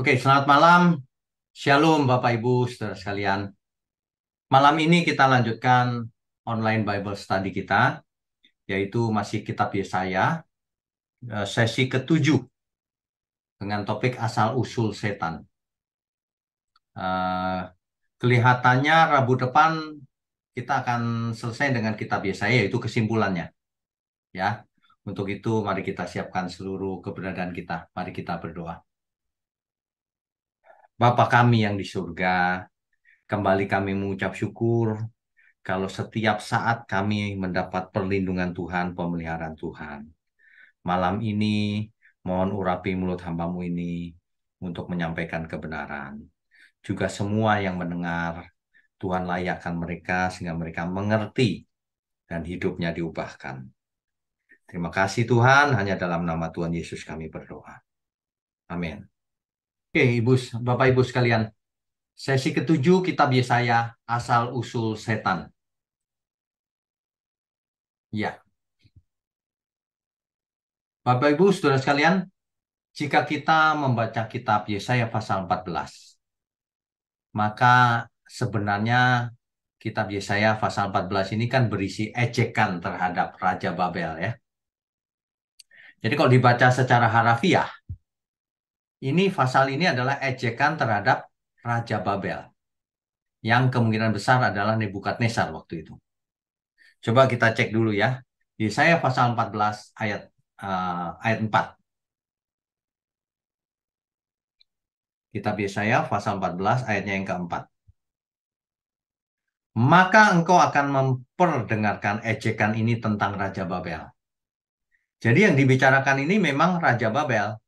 Oke, selamat malam. Shalom Bapak Ibu, saudara sekalian. Malam ini kita lanjutkan online Bible study kita, yaitu masih Kitab Yesaya, sesi ketujuh dengan topik asal-usul setan. Eh, Kelihatannya Rabu depan kita akan selesai dengan Kitab Yesaya, yaitu kesimpulannya. Ya, untuk itu mari kita siapkan seluruh keberadaan kita. Mari kita berdoa. Bapa kami yang di surga, kembali kami mengucap syukur kalau setiap saat kami mendapat perlindungan Tuhan, pemeliharaan Tuhan. Malam ini, mohon urapi mulut hamba-Mu ini untuk menyampaikan kebenaran. Juga semua yang mendengar, Tuhan layakkan mereka sehingga mereka mengerti dan hidupnya diubahkan. Terima kasih Tuhan, hanya dalam nama Tuhan Yesus kami berdoa. Amin. Oke, Bapak Ibu sekalian, sesi ketujuh Kitab Yesaya, asal-usul setan. Ya, Bapak Ibu, saudara sekalian, jika kita membaca kitab Yesaya pasal 14, maka sebenarnya kitab Yesaya pasal 14 ini kan berisi ejekan terhadap Raja Babel ya. Jadi kalau dibaca secara harafiah, ini pasal ini adalah ejekan terhadap Raja Babel yang kemungkinan besar adalah Nebukadnezar waktu itu. Coba kita cek dulu ya. Yesaya pasal 14 ayat 4. Kitab Yesaya pasal 14 ayatnya yang keempat. Maka engkau akan memperdengarkan ejekan ini tentang Raja Babel. Jadi yang dibicarakan ini memang Raja Babel.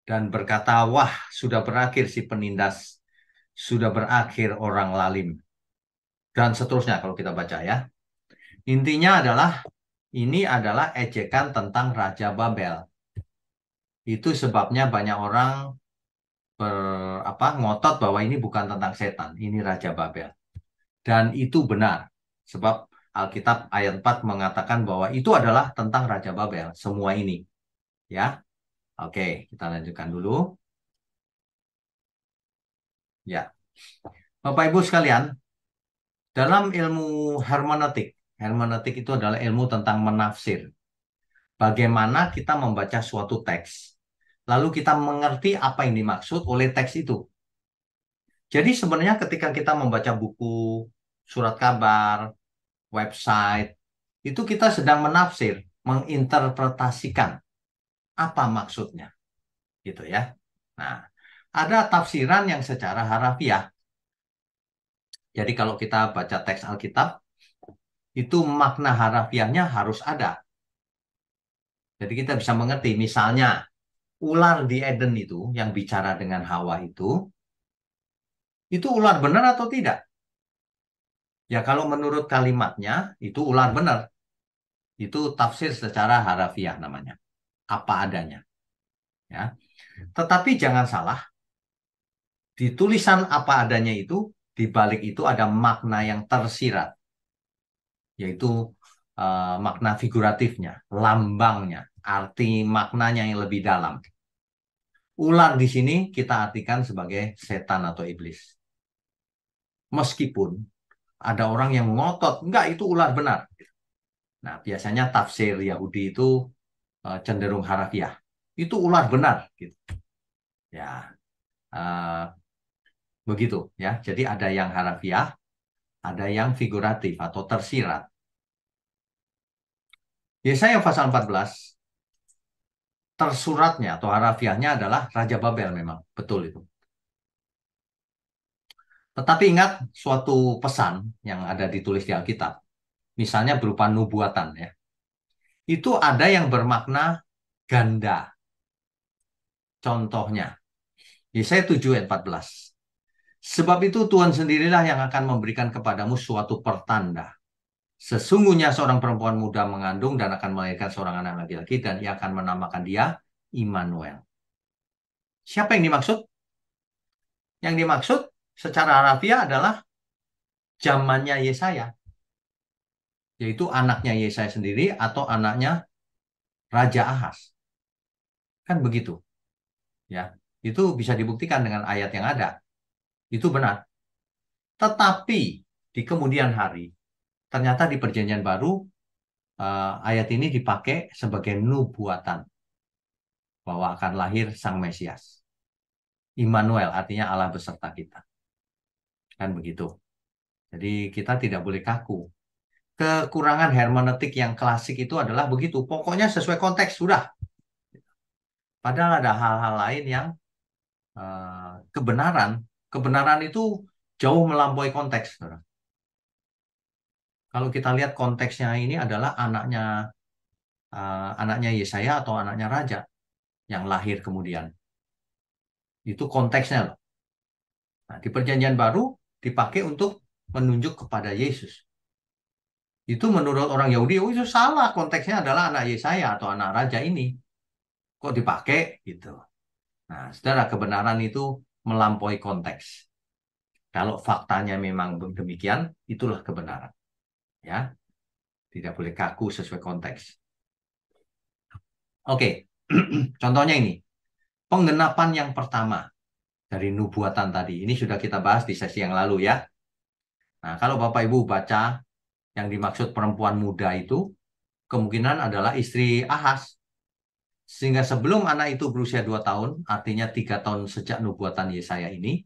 Dan berkata, wah sudah berakhir si penindas, sudah berakhir orang lalim. Dan seterusnya kalau kita baca ya. Intinya adalah, ini adalah ejekan tentang Raja Babel. Itu sebabnya banyak orang ngotot bahwa ini bukan tentang setan, ini Raja Babel. Dan itu benar. Sebab Alkitab ayat 4 mengatakan bahwa itu adalah tentang Raja Babel, semua ini. Ya, oke, kita lanjutkan dulu. Ya, Bapak Ibu sekalian, dalam ilmu hermeneutik, hermeneutik itu adalah ilmu tentang menafsir. Bagaimana kita membaca suatu teks, lalu kita mengerti apa yang dimaksud oleh teks itu. Jadi sebenarnya ketika kita membaca buku, surat kabar, website, itu kita sedang menafsir, menginterpretasikan apa maksudnya, gitu ya. Nah, ada tafsiran yang secara harafiah. Jadi kalau kita baca teks Alkitab, itu makna harafiahnya harus ada. Jadi kita bisa mengerti, misalnya ular di Eden itu yang bicara dengan Hawa itu ular benar atau tidak? Ya kalau menurut kalimatnya itu ular benar. Itu tafsir secara harafiah namanya. Apa adanya. Ya. Tetapi jangan salah, di tulisan apa adanya itu, di balik itu ada makna yang tersirat. Yaitu makna figuratifnya, lambangnya, arti maknanya yang lebih dalam. Ular di sini kita artikan sebagai setan atau iblis. Meskipun ada orang yang ngotot, enggak itu ular benar. Nah, biasanya tafsir Yahudi itu cenderung harafiah. Itu ular benar, gitu. Ya, eh, begitu ya. Jadi ada yang harafiah, ada yang figuratif atau tersirat. Yesaya pasal 14 tersuratnya atau harafiahnya adalah Raja Babel memang, betul itu. Tetapi ingat suatu pesan yang ada ditulis di Alkitab, misalnya berupa nubuatan ya. Itu ada yang bermakna ganda. Contohnya, Yesaya 7 ayat 14. Sebab itu Tuhan sendirilah yang akan memberikan kepadamu suatu pertanda. Sesungguhnya seorang perempuan muda mengandung dan akan melahirkan seorang anak laki-laki dan ia akan menamakan dia Immanuel. Siapa yang dimaksud? Yang dimaksud secara harafiah adalah zamannya Yesaya, yaitu anaknya Yesaya sendiri atau anaknya Raja Ahaz. Kan begitu, ya. Itu bisa dibuktikan dengan ayat yang ada. Itu benar. Tetapi di kemudian hari, ternyata di Perjanjian Baru, ayat ini dipakai sebagai nubuatan bahwa akan lahir Sang Mesias. Immanuel artinya Allah beserta kita. Kan begitu. Jadi kita tidak boleh kaku. Kekurangan hermeneutik yang klasik itu adalah begitu. Pokoknya sesuai konteks, sudah. Padahal ada hal-hal lain yang kebenaran. Kebenaran itu jauh melampaui konteks. Saudara. Kalau kita lihat konteksnya ini adalah anaknya Yesaya atau anaknya raja yang lahir kemudian. Itu konteksnya loh. Nah, di Perjanjian Baru dipakai untuk menunjuk kepada Yesus. Itu menurut orang Yahudi, oh itu salah. Konteksnya adalah anak Yesaya atau anak raja ini. Kok dipakai gitu. Nah, saudara, kebenaran itu melampaui konteks. Kalau faktanya memang demikian, itulah kebenaran. Ya, tidak boleh kaku sesuai konteks. Oke, contohnya ini. Penggenapan yang pertama dari nubuatan tadi. Ini sudah kita bahas di sesi yang lalu ya. Nah, kalau Bapak Ibu baca yang dimaksud perempuan muda itu, kemungkinan adalah istri Ahaz. Sehingga sebelum anak itu berusia 2 tahun, artinya 3 tahun sejak nubuatan Yesaya ini,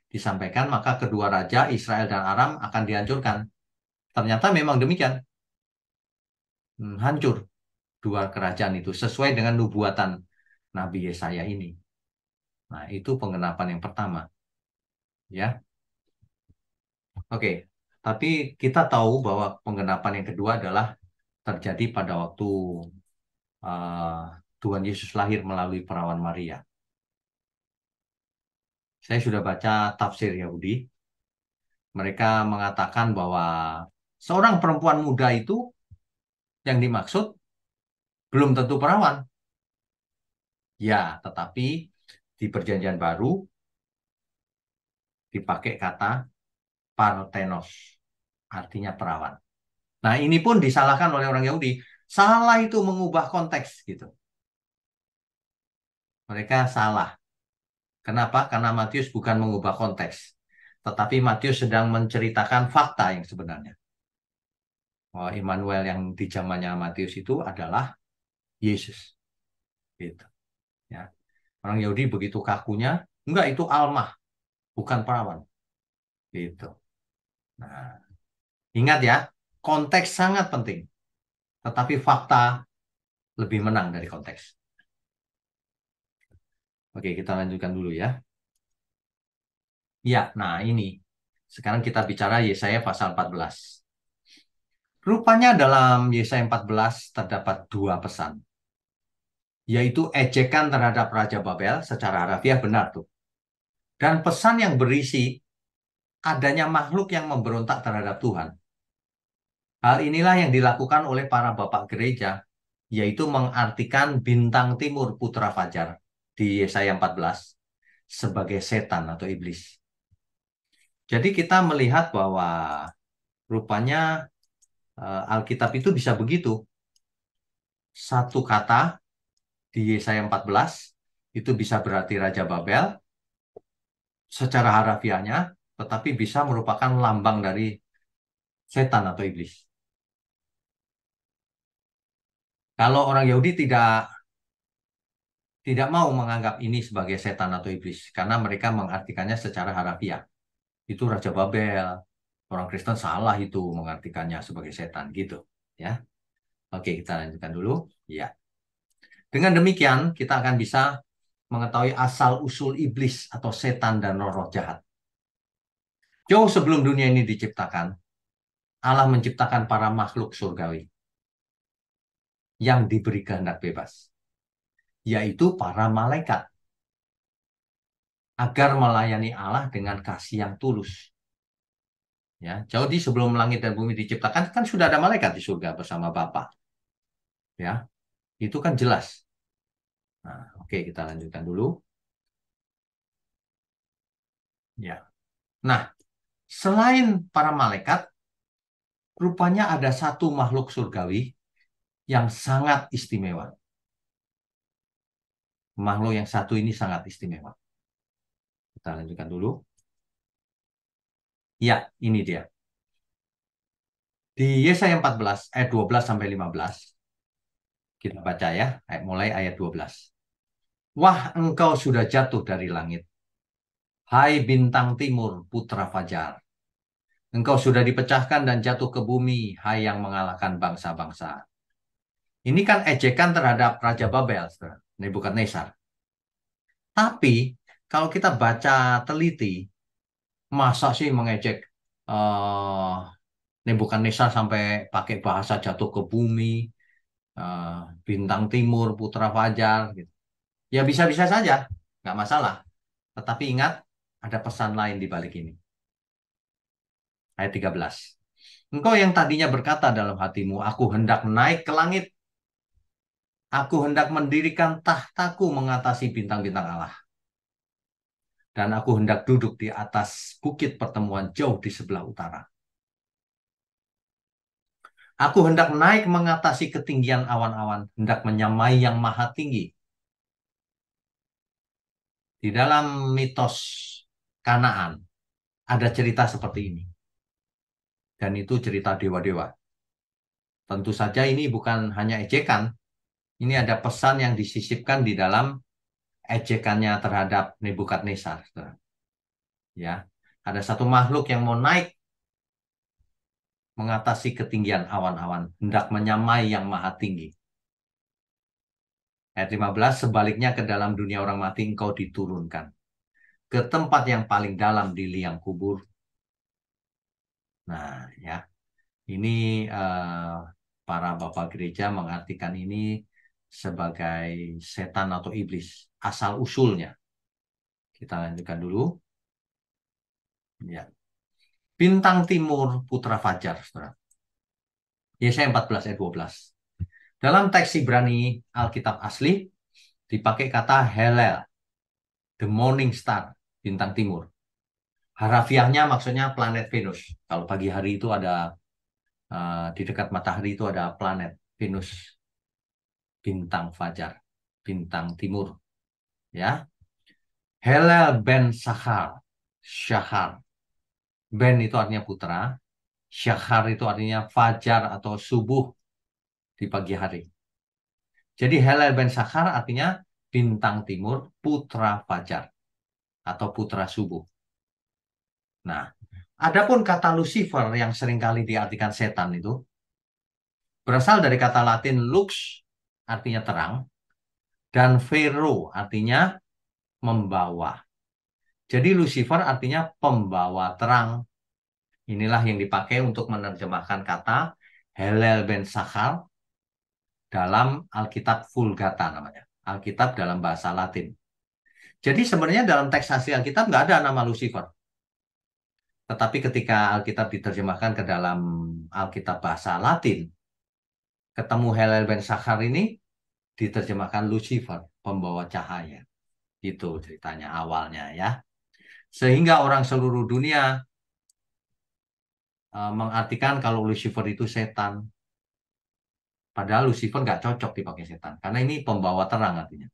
disampaikan maka kedua raja Israel dan Aram akan dihancurkan. Ternyata memang demikian. Hancur dua kerajaan itu sesuai dengan nubuatan Nabi Yesaya ini. Nah, itu penggenapan yang pertama. Ya, oke. Tapi kita tahu bahwa penggenapan yang kedua adalah terjadi pada waktu uh, Tuhan Yesus lahir melalui perawan Maria. Saya sudah baca tafsir Yahudi. Mereka mengatakan bahwa seorang perempuan muda itu yang dimaksud belum tentu perawan. Ya, tetapi di Perjanjian Baru dipakai kata partenos, artinya perawan. Nah, ini pun disalahkan oleh orang Yahudi. Salah itu mengubah konteks gitu. Mereka salah. Kenapa? Karena Matius bukan mengubah konteks. Tetapi Matius sedang menceritakan fakta yang sebenarnya. Bahwa Immanuel yang di zamannya Matius itu adalah Yesus. Gitu. Ya. Orang Yahudi begitu kakunya, enggak itu almah, bukan perawan. Gitu. Nah, ingat ya, konteks sangat penting. Tetapi fakta lebih menang dari konteks. Oke, kita lanjutkan dulu ya. Ya, nah ini. Sekarang kita bicara Yesaya pasal 14. Rupanya dalam Yesaya 14 terdapat dua pesan. Yaitu ejekan terhadap Raja Babel secara harafiah benar tuh. Dan pesan yang berisi adanya makhluk yang memberontak terhadap Tuhan. Hal inilah yang dilakukan oleh para bapak gereja, yaitu mengartikan bintang timur putra fajar di Yesaya 14 sebagai setan atau iblis. Jadi kita melihat bahwa rupanya Alkitab itu bisa begitu. Satu kata di Yesaya 14 itu bisa berarti Raja Babel secara harafiahnya, tetapi bisa merupakan lambang dari setan atau iblis. Kalau orang Yahudi tidak mau menganggap ini sebagai setan atau iblis karena mereka mengartikannya secara harafiah. Itu Raja Babel. Orang Kristen salah itu mengartikannya sebagai setan gitu, ya. Oke, kita lanjutkan dulu. Ya. Dengan demikian, kita akan bisa mengetahui asal-usul iblis atau setan dan roh-roh jahat. Jauh sebelum dunia ini diciptakan, Allah menciptakan para makhluk surgawi yang diberi kehendak bebas, yaitu para malaikat, agar melayani Allah dengan kasih yang tulus. Ya, jauh di sebelum langit dan bumi diciptakan kan sudah ada malaikat di surga bersama Bapa. Ya, itu kan jelas. Nah, oke kita lanjutkan dulu. Ya. Nah, selain para malaikat, rupanya ada satu makhluk surgawi yang sangat istimewa. makhluk yang satu ini sangat istimewa. Kita lanjutkan dulu. Ya, ini dia. Di Yesaya 14 ayat 12 sampai 15 kita baca ya, mulai ayat 12. Wah, engkau sudah jatuh dari langit, hai bintang timur, putra fajar. Engkau sudah dipecahkan dan jatuh ke bumi, hai yang mengalahkan bangsa-bangsa. Ini kan ejekan terhadap Raja Babel, Saudara, Nebukadnezar. Tapi kalau kita baca teliti, masa sih mengejek eh Nebukadnezar sampai pakai bahasa jatuh ke bumi, eh, bintang timur, putra fajar, gitu. Ya bisa-bisa saja, nggak masalah. Tetapi ingat, ada pesan lain di balik ini. Ayat 13. Engkau yang tadinya berkata dalam hatimu, aku hendak naik ke langit, aku hendak mendirikan tahtaku mengatasi bintang-bintang Allah. Dan aku hendak duduk di atas bukit pertemuan jauh di sebelah utara. Aku hendak naik mengatasi ketinggian awan-awan, hendak menyamai yang maha tinggi. Di dalam mitos Kanaan ada cerita seperti ini. Dan itu cerita dewa-dewa. Tentu saja ini bukan hanya ejekan. Ini ada pesan yang disisipkan di dalam ejekannya terhadap Nebukadnezar. Ya, ada satu makhluk yang mau naik mengatasi ketinggian awan-awan, hendak menyamai yang maha tinggi. Ayat 15, sebaliknya ke dalam dunia orang mati engkau diturunkan. Ke tempat yang paling dalam di liang kubur. Nah, ya, ini para bapak gereja mengartikan ini sebagai setan atau iblis, asal-usulnya. Kita lanjutkan dulu. Ya. Bintang timur putra fajar, saudara. Yesaya 14 ayat 12. Dalam teks Ibrani Alkitab asli dipakai kata Helel, the morning star, bintang timur. Harafiahnya maksudnya planet Venus. Kalau pagi hari itu ada di dekat matahari itu ada planet Venus, bintang fajar, bintang timur. Ya, Helel ben Sahar, Syahar. Ben itu artinya putra, Syahar itu artinya fajar atau subuh di pagi hari. Jadi Helel ben Sahar artinya bintang timur, putra fajar atau putra subuh. Nah, adapun kata Lucifer yang seringkali diartikan setan itu berasal dari kata Latin lux artinya terang dan vero artinya membawa. Jadi Lucifer artinya pembawa terang. Inilah yang dipakai untuk menerjemahkan kata Helel ben Sachar dalam Alkitab Vulgata namanya. Alkitab dalam bahasa Latin. Jadi sebenarnya dalam teks asli Alkitab nggak ada nama Lucifer. Tetapi ketika Alkitab diterjemahkan ke dalam Alkitab bahasa Latin, ketemu Helel ben Sachar ini diterjemahkan Lucifer, pembawa cahaya. Itu ceritanya awalnya ya. Sehingga orang seluruh dunia mengartikan kalau Lucifer itu setan. Padahal Lucifer nggak cocok dipakai setan. Karena ini pembawa terang artinya.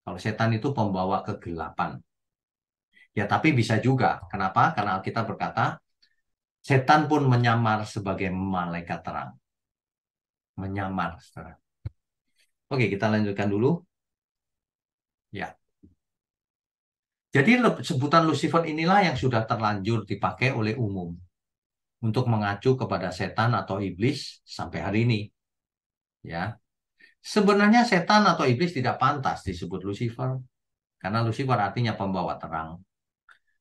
Kalau setan itu pembawa kegelapan. Ya tapi bisa juga. Kenapa? Karena Alkitab berkata, setan pun menyamar sebagai malaikat terang. Menyamar. Saudara. Oke, kita lanjutkan dulu. Ya. Jadi sebutan Lucifer inilah yang sudah terlanjur dipakai oleh umum untuk mengacu kepada setan atau iblis sampai hari ini. Ya, sebenarnya setan atau iblis tidak pantas disebut Lucifer karena Lucifer artinya pembawa terang,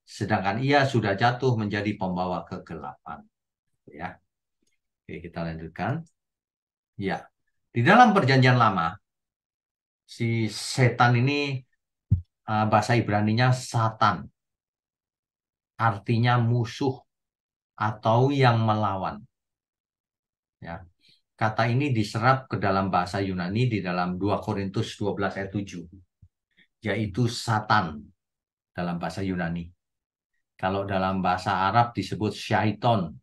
sedangkan ia sudah jatuh menjadi pembawa kegelapan. Ya, oke kita lanjutkan. Ya, di dalam Perjanjian Lama si setan ini bahasa Ibraninya Satan, artinya musuh atau yang melawan. Ya, kata ini diserap ke dalam bahasa Yunani di dalam 2 Korintus 12 ayat 7, yaitu Satan dalam bahasa Yunani. Kalau dalam bahasa Arab disebut syaiton.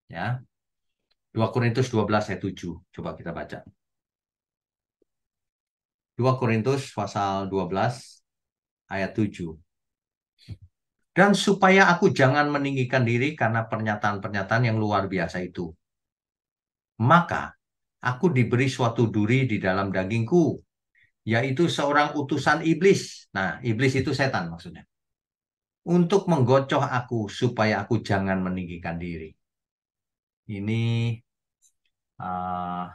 Ya. 2 Korintus 12 ayat 7. Coba kita baca. 2 Korintus pasal 12 ayat 7. Dan supaya aku jangan meninggikan diri karena pernyataan-pernyataan yang luar biasa itu. Maka aku diberi suatu duri di dalam dagingku, yaitu seorang utusan iblis. Nah, iblis itu setan maksudnya. Untuk menggocoh aku supaya aku jangan meninggikan diri. Ini uh,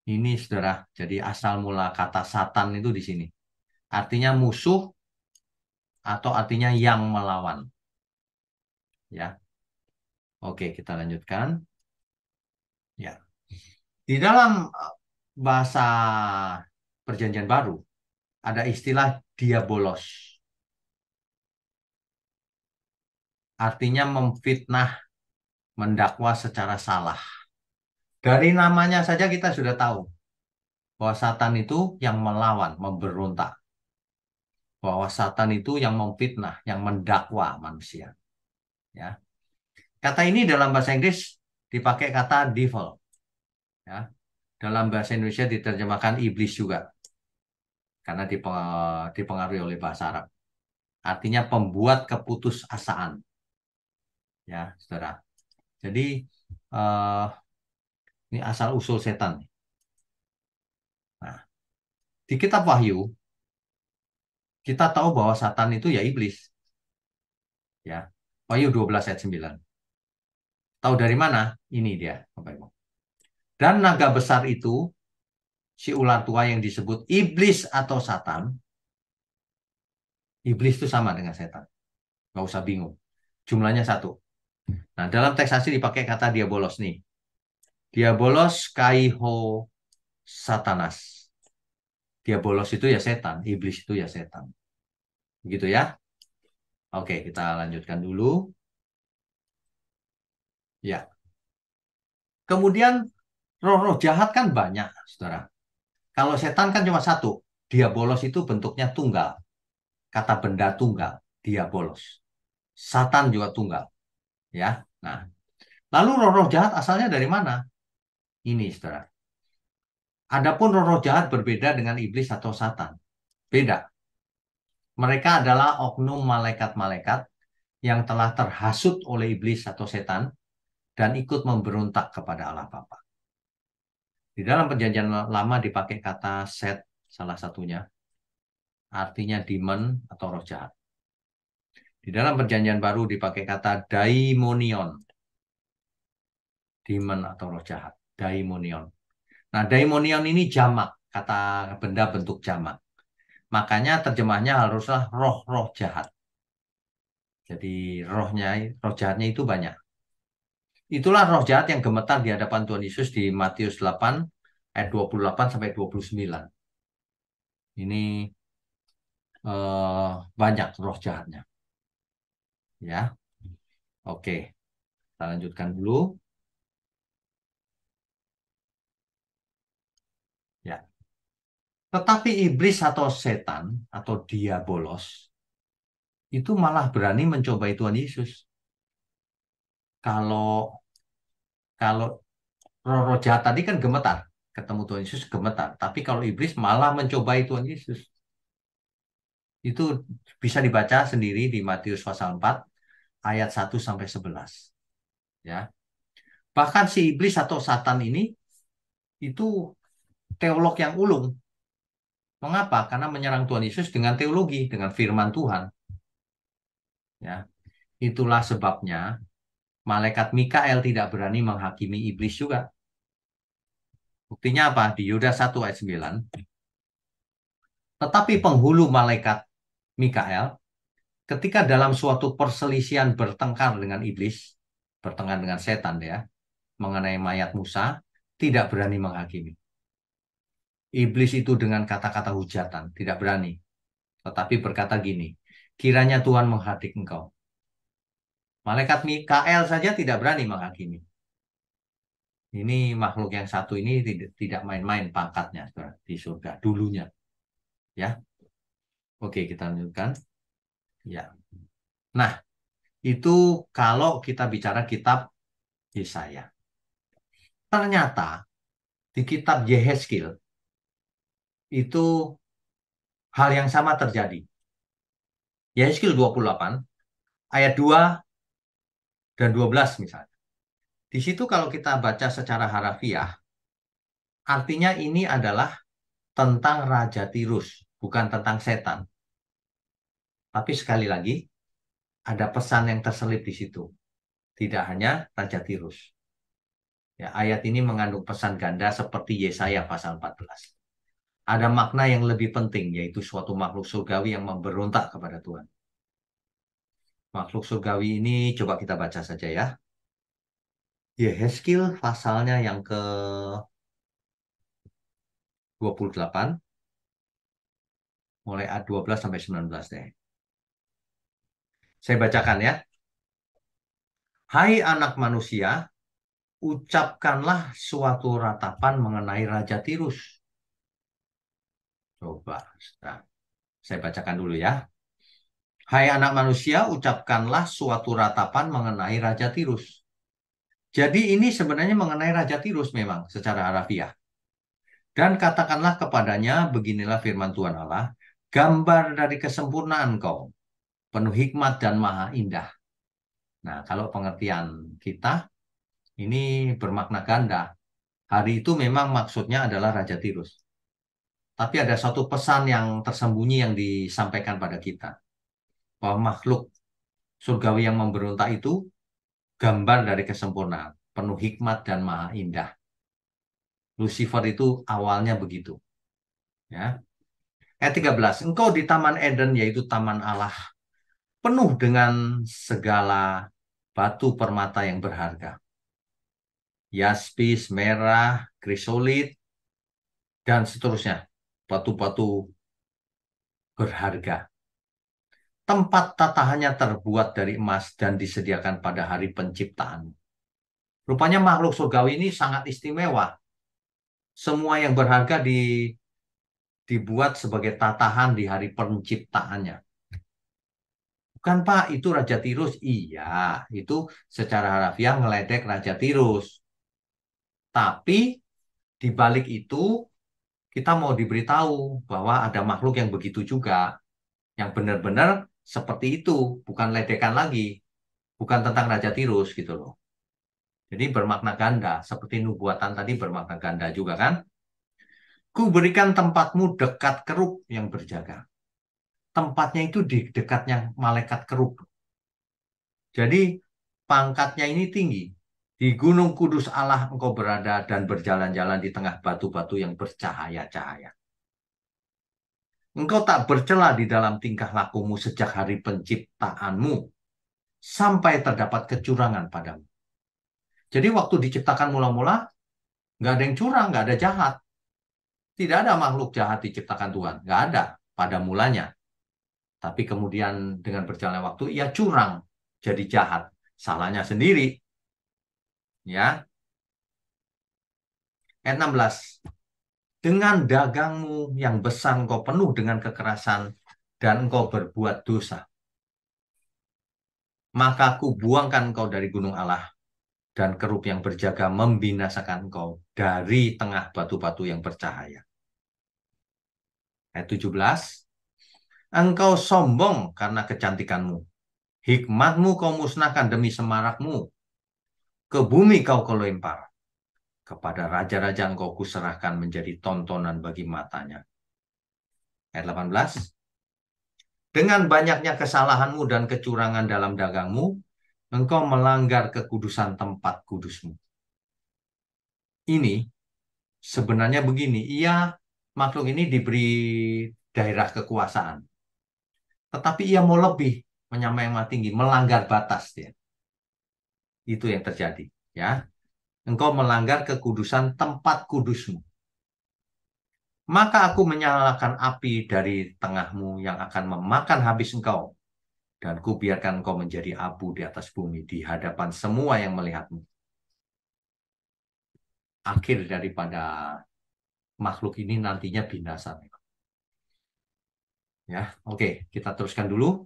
ini saudara. Jadi asal mula kata Satan itu di sini. Artinya musuh atau artinya yang melawan. Ya, oke kita lanjutkan. Ya, di dalam bahasa Perjanjian Baru ada istilah diabolos. Artinya memfitnah, mendakwa secara salah. Dari namanya saja kita sudah tahu bahwa Satan itu yang melawan, memberontak. Bahwa Satan itu yang memfitnah, yang mendakwa manusia. Ya. Kata ini dalam bahasa Inggris dipakai kata devil. Ya. Dalam bahasa Indonesia diterjemahkan iblis juga. Karena dipengaruhi oleh bahasa Arab. Artinya pembuat keputusasaan. Ya, saudara. Jadi, eh, ini asal-usul setan. Nah, di kitab Wahyu, kita tahu bahwa Satan itu ya iblis. Ya, Wahyu 12 ayat 9. Tahu dari mana? Ini dia, Bapak Ibu. Dan naga besar itu, si ular tua yang disebut iblis atau Satan, iblis itu sama dengan setan. Nggak usah bingung. Jumlahnya satu. Nah, dalam teks asli dipakai kata diabolos nih. Diabolos kaiho satanas. Diabolos itu ya setan, iblis itu ya setan. Begitu ya. Oke, kita lanjutkan dulu. Ya. Kemudian roh-roh jahat kan banyak, saudara. Kalau setan kan cuma satu. Diabolos itu bentuknya tunggal. Kata benda tunggal, diabolos. Satan juga tunggal, ya. Nah, lalu roh-roh jahat asalnya dari mana? Ini, saudara. Adapun roh-roh jahat berbeda dengan iblis atau Satan. Beda. Mereka adalah oknum malaikat-malaikat yang telah terhasut oleh iblis atau setan dan ikut memberontak kepada Allah Bapa. Di dalam perjanjian lama dipakai kata set salah satunya, artinya demon atau roh jahat. Di dalam perjanjian baru dipakai kata daimonion, demon atau roh jahat, daimonion. Nah, daimonion ini jamak, kata benda bentuk jamak. Makanya terjemahnya haruslah roh-roh jahat. Jadi roh jahatnya itu banyak. Itulah roh jahat yang gemetar di hadapan Tuhan Yesus di Matius 8 ayat 28 sampai 29. Ini banyak roh jahatnya. Ya, oke. Kita lanjutkan dulu. Ya. Tetapi iblis atau setan atau diabolos itu malah berani mencobai Tuhan Yesus. Kalau kalau roh-roh jahat tadi kan gemetar, ketemu Tuhan Yesus gemetar. Tapi kalau iblis malah mencobai Tuhan Yesus. Itu bisa dibaca sendiri di Matius pasal 4 ayat 1 sampai 11. Ya. Bahkan si iblis atau Satan ini itu teolog yang ulung. Mengapa? Karena menyerang Tuhan Yesus dengan teologi, dengan firman Tuhan. Ya. Itulah sebabnya malaikat Mikael tidak berani menghakimi iblis juga. Buktinya apa? Di Yudas 1 ayat 9. Tetapi penghulu malaikat Mikael ketika dalam suatu perselisihan bertengkar dengan iblis, bertengkar dengan setan ya, mengenai mayat Musa, tidak berani menghakimi. Iblis itu dengan kata-kata hujatan, tidak berani. Tetapi berkata gini, kiranya Tuhan menghadik engkau. Malaikat Mikael saja tidak berani menghakimi. Ini makhluk yang satu ini tidak main-main pangkatnya di surga dulunya. Ya, oke kita lanjutkan. Ya, nah itu kalau kita bicara kitab Yesaya. Ternyata di kitab Yehezkiel itu hal yang sama terjadi. Yehezkiel 28 ayat 2 dan 12 misalnya. Di situ kalau kita baca secara harafiah, artinya ini adalah tentang Raja Tirus, bukan tentang setan. Tapi sekali lagi, ada pesan yang terselip di situ. Tidak hanya Raja Tirus. Ya, ayat ini mengandung pesan ganda seperti Yesaya pasal 14. Ada makna yang lebih penting, yaitu suatu makhluk surgawi yang memberontak kepada Tuhan. Makhluk surgawi ini coba kita baca saja ya. Yehezkiel pasalnya yang ke-28, mulai ayat 12 sampai 19 deh. Saya bacakan ya. Hai anak manusia, ucapkanlah suatu ratapan mengenai Raja Tirus. Coba, nah, saya bacakan dulu ya. Hai anak manusia, ucapkanlah suatu ratapan mengenai Raja Tirus. Jadi ini sebenarnya mengenai Raja Tirus memang secara harafiah. Dan katakanlah kepadanya, beginilah firman Tuhan Allah, gambar dari kesempurnaan kau, penuh hikmat dan maha indah. Nah, kalau pengertian kita, ini bermakna ganda. Hari itu memang maksudnya adalah Raja Tirus. Tapi ada satu pesan yang tersembunyi yang disampaikan pada kita. Bahwa makhluk surgawi yang memberontak itu gambar dari kesempurnaan, penuh hikmat dan maha indah. Lucifer itu awalnya begitu. Ya. Ayat 13, engkau di Taman Eden yaitu Taman Allah, penuh dengan segala batu permata yang berharga. Yaspis, merah, krisolit, dan seterusnya. Batu-batu berharga. Tempat tatahannya terbuat dari emas dan disediakan pada hari penciptaan. Rupanya makhluk surgawi ini sangat istimewa. Semua yang berharga dibuat sebagai tatahan di hari penciptaannya. Bukan Pak, itu Raja Tirus. Iya, itu secara harafiah ngeledek Raja Tirus. Tapi di balik itu kita mau diberitahu bahwa ada makhluk yang begitu juga. Yang benar-benar seperti itu. Bukan ledekan lagi. Bukan tentang Raja Tirus gitu loh. Jadi bermakna ganda. Seperti nubuatan tadi bermakna ganda juga kan. Ku berikan tempatmu dekat kerub yang berjaga. Tempatnya itu di dekatnya malaikat kerub. Jadi pangkatnya ini tinggi. Di Gunung Kudus Allah engkau berada dan berjalan-jalan di tengah batu-batu yang bercahaya-cahaya. Engkau tak bercela di dalam tingkah lakumu sejak hari penciptaanmu sampai terdapat kecurangan padamu. Jadi waktu diciptakan mula-mula, nggak ada yang curang, nggak ada jahat. Tidak ada makhluk jahat diciptakan Tuhan. Nggak ada pada mulanya. Tapi kemudian dengan berjalannya waktu, ia curang. Jadi jahat. Salahnya sendiri. Ya. Ayat 16. Dengan dagangmu yang besar engkau penuh dengan kekerasan dan engkau berbuat dosa. Maka aku buangkan engkau dari gunung Allah dan kerub yang berjaga membinasakan engkau dari tengah batu-batu yang bercahaya. Ayat 17. Engkau sombong karena kecantikanmu. Hikmatmu kau musnahkan demi semarakmu. Ke bumi kau lempar. Kepada raja-raja engkau kuserahkan menjadi tontonan bagi matanya. Ayat 18. Dengan banyaknya kesalahanmu dan kecurangan dalam dagangmu, engkau melanggar kekudusan tempat kudusmu. Ini sebenarnya begini, makhluk ini diberi daerah kekuasaan. Tetapi ia mau lebih, menyamai yang tinggi, melanggar batas dia. Itu yang terjadi, ya. Engkau melanggar kekudusan tempat kudusmu. Maka aku menyalakan api dari tengahmu yang akan memakan habis engkau. Dan kubiarkan engkau menjadi abu di atas bumi di hadapan semua yang melihatmu. Akhir daripada makhluk ini nantinya binasa. Ya, oke, kita teruskan dulu.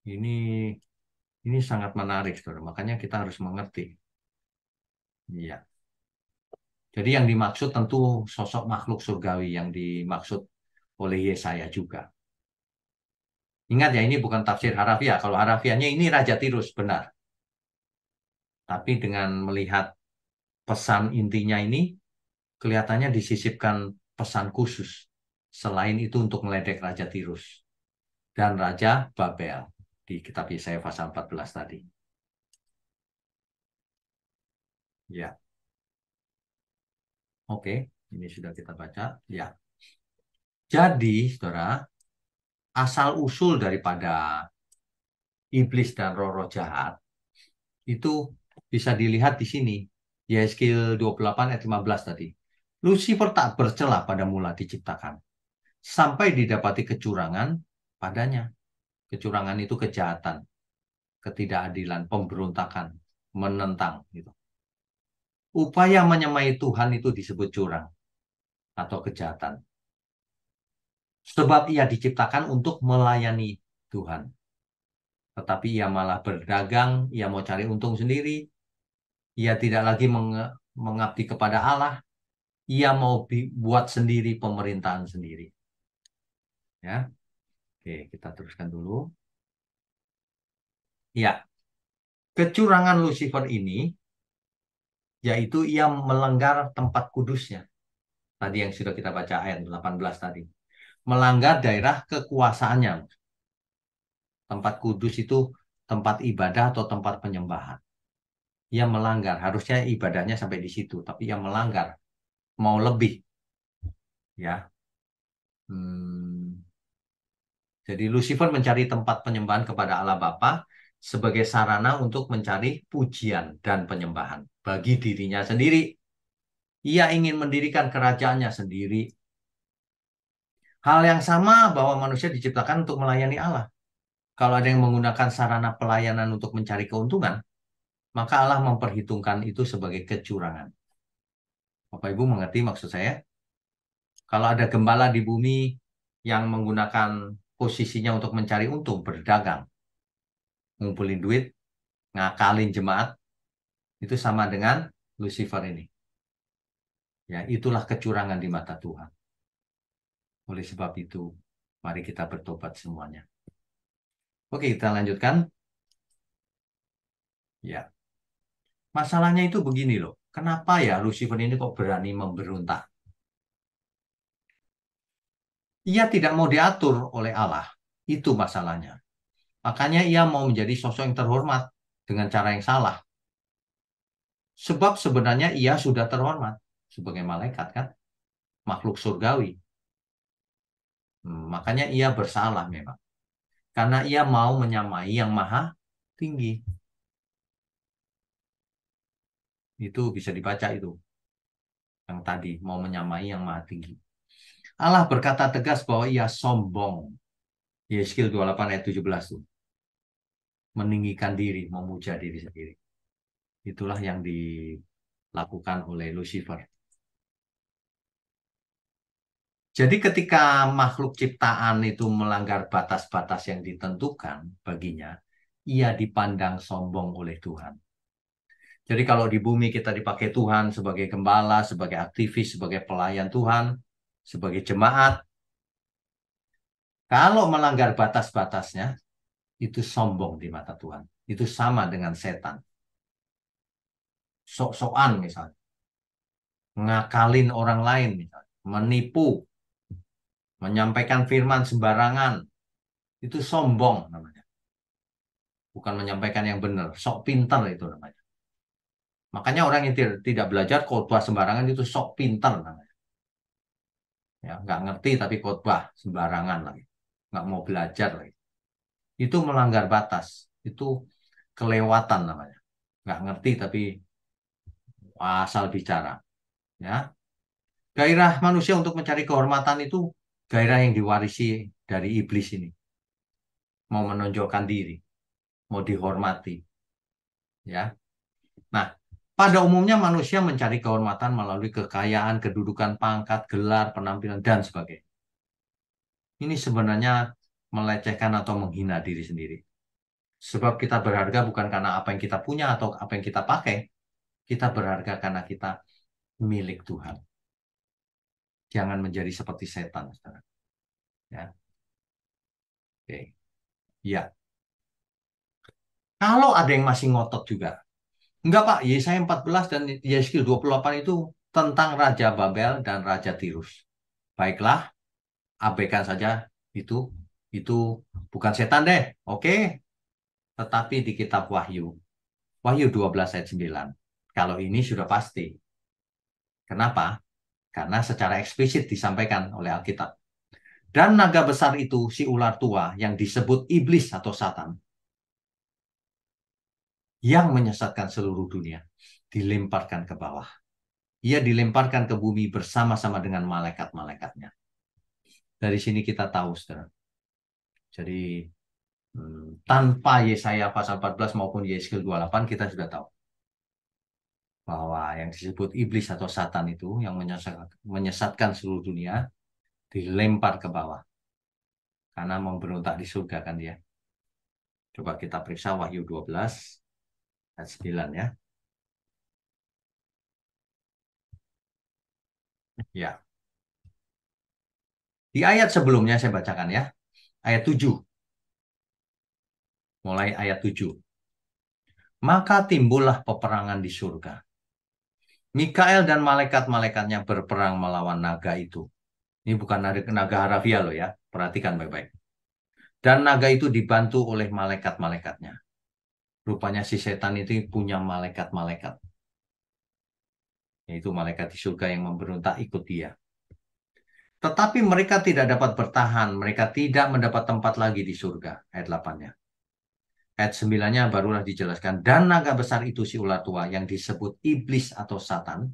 Ini sangat menarik, saudara. Makanya kita harus mengerti. Iya. Jadi yang dimaksud tentu sosok makhluk surgawi yang dimaksud oleh Yesaya juga. Ingat ya, ini bukan tafsir harafiah. Kalau harafiahnya ini Raja Tirus, benar. Tapi dengan melihat pesan intinya ini, kelihatannya disisipkan pesan khusus. Selain itu untuk meledek Raja Tirus dan Raja Babel di kitab Yesaya pasal 14 tadi. Ya, oke. Ini sudah kita baca. Ya. Jadi, saudara, asal-usul daripada iblis dan roh-roh jahat itu bisa dilihat di sini. Yeskil 28 ayat 15 tadi. Lucifer tak bercela pada mula diciptakan. Sampai didapati kecurangan padanya. Kecurangan itu kejahatan, ketidakadilan, pemberontakan, menentang. Gitu. Upaya menyemai Tuhan itu disebut curang atau kejahatan. Sebab ia diciptakan untuk melayani Tuhan. Tetapi ia malah berdagang, ia mau cari untung sendiri, ia tidak lagi mengabdi kepada Allah, ia mau buat sendiri pemerintahan sendiri. Ya, oke, kita teruskan dulu. Ya, kecurangan Lucifer ini, yaitu ia melanggar tempat kudusnya. Tadi yang sudah kita baca ayat 18 tadi. Melanggar daerah kekuasaannya. Tempat kudus itu tempat ibadah atau tempat penyembahan. Ia melanggar, harusnya ibadahnya sampai di situ, tapi ia melanggar, mau lebih. Ya, hmm, jadi Lucifer mencari tempat penyembahan kepada Allah Bapa sebagai sarana untuk mencari pujian dan penyembahan bagi dirinya sendiri. Ia ingin mendirikan kerajaannya sendiri. Hal yang sama bahwa manusia diciptakan untuk melayani Allah. Kalau ada yang menggunakan sarana pelayanan untuk mencari keuntungan, maka Allah memperhitungkan itu sebagai kecurangan. Bapak Ibu mengerti maksud saya? Kalau ada gembala di bumi yang menggunakan posisinya untuk mencari untung, berdagang, ngumpulin duit, ngakalin jemaat, itu sama dengan Lucifer ini. Ya, itulah kecurangan di mata Tuhan. Oleh sebab itu, mari kita bertobat semuanya. Oke, kita lanjutkan. Ya, masalahnya itu begini loh. Kenapa ya Lucifer ini kok berani memberontak? Ia tidak mau diatur oleh Allah. Itu masalahnya. Makanya ia mau menjadi sosok yang terhormat dengan cara yang salah. Sebab sebenarnya ia sudah terhormat sebagai malaikat kan, makhluk surgawi. Makanya ia bersalah memang. Karena ia mau menyamai yang maha tinggi. Itu bisa dibaca itu. Yang tadi, mau menyamai yang maha tinggi. Allah berkata tegas bahwa ia sombong. Yeskil 28 ayat 17 tuh. Meninggikan diri, memuja diri sendiri. Itulah yang dilakukan oleh Lucifer. Jadi ketika makhluk ciptaan itu melanggar batas-batas yang ditentukan baginya, ia dipandang sombong oleh Tuhan. Jadi kalau di bumi kita dipakai Tuhan sebagai gembala, sebagai aktivis, sebagai pelayan Tuhan, sebagai jemaat, kalau melanggar batas-batasnya, itu sombong di mata Tuhan. Itu sama dengan setan. Sok-sokan misalnya. Ngakalin orang lain misalnya. Menipu. Menyampaikan firman sembarangan. Itu sombong namanya. Bukan menyampaikan yang benar. Sok pintar itu namanya. Makanya orang yang tidak belajar khotbah sembarangan itu sok pintar namanya. Ya, nggak ngerti tapi khotbah sembarangan lagi. Nggak mau belajar lagi. Itu melanggar batas. Itu kelewatan namanya. Nggak ngerti tapi asal bicara. Ya, gairah manusia untuk mencari kehormatan itu gairah yang diwarisi dari iblis ini. Mau menonjolkan diri, mau dihormati. Ya, nah, pada umumnya manusia mencari kehormatan melalui kekayaan, kedudukan, pangkat, gelar, penampilan, dan sebagainya. Ini sebenarnya melecehkan atau menghina diri sendiri. Sebab kita berharga bukan karena apa yang kita punya atau apa yang kita pakai. Kita berharga karena kita milik Tuhan. Jangan menjadi seperti setan, saudara. Ya, oke. Ya, kalau ada yang masih ngotot juga, enggak Pak, Yesaya 14 dan Yeskiel 28 itu tentang Raja Babel dan Raja Tirus. Baiklah, abaikan saja itu. Itu bukan setan deh, oke. Tetapi di kitab Wahyu, Wahyu 12 ayat 9. Kalau ini sudah pasti. Kenapa? Karena secara eksplisit disampaikan oleh Alkitab. Dan naga besar itu, si ular tua yang disebut iblis atau satan, yang menyesatkan seluruh dunia, dilemparkan ke bawah. Ia dilemparkan ke bumi bersama-sama dengan malaikat-malaikatnya. Dari sini kita tahu, saudara. Jadi, tanpa Yesaya pasal 14 maupun Yeskiel 28, kita sudah tahu bahwa yang disebut iblis atau satan itu, yang menyesatkan seluruh dunia, dilempar ke bawah. Karena memberontak di surga kan dia. Coba kita periksa Wahyu 12 ayat 9 ya. Ya. Di ayat sebelumnya saya bacakan ya. Ayat 7. Mulai ayat 7. Maka timbullah peperangan di surga. Mikael dan malaikat-malaikatnya berperang melawan naga itu. Ini bukan naga harfiah loh ya. Perhatikan baik-baik. Dan naga itu dibantu oleh malaikat-malaikatnya. Rupanya si setan itu punya malaikat-malaikat. Yaitu malaikat di surga yang memberontak ikut dia. Tetapi mereka tidak dapat bertahan. Mereka tidak mendapat tempat lagi di surga. Ayat 8-nya. Ayat 9-nya barulah dijelaskan. Dan naga besar itu si ular tua yang disebut iblis atau satan.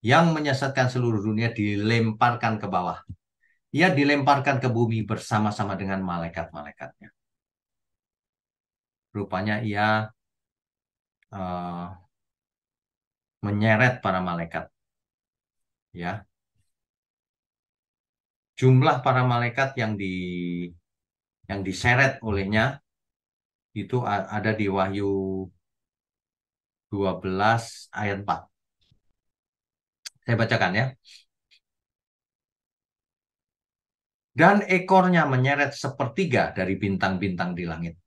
Yang menyesatkan seluruh dunia dilemparkan ke bawah. Ia dilemparkan ke bumi bersama-sama dengan malaikat-malaikatnya. Rupanya ia uh, menyeret para malaikat. Ya, jumlah para malaikat yang diseret olehnya itu ada di Wahyu 12 ayat 4. Saya bacakan ya. Dan ekornya menyeret sepertiga dari bintang-bintang di langit.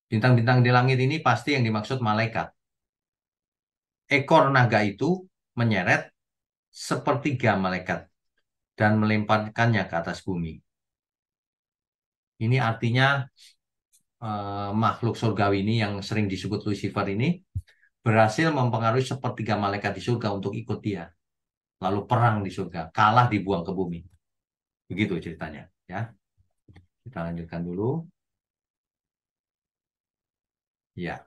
Bintang-bintang di langit ini pasti yang dimaksud malaikat. Ekor naga itu menyeret sepertiga malaikat dan melemparkannya ke atas bumi. Ini artinya makhluk surgawi ini yang sering disebut Lucifer ini berhasil mempengaruhi sepertiga malaikat di surga untuk ikut dia. Lalu perang di surga, kalah dibuang ke bumi. Begitu ceritanya, ya. Kita lanjutkan dulu. Ya.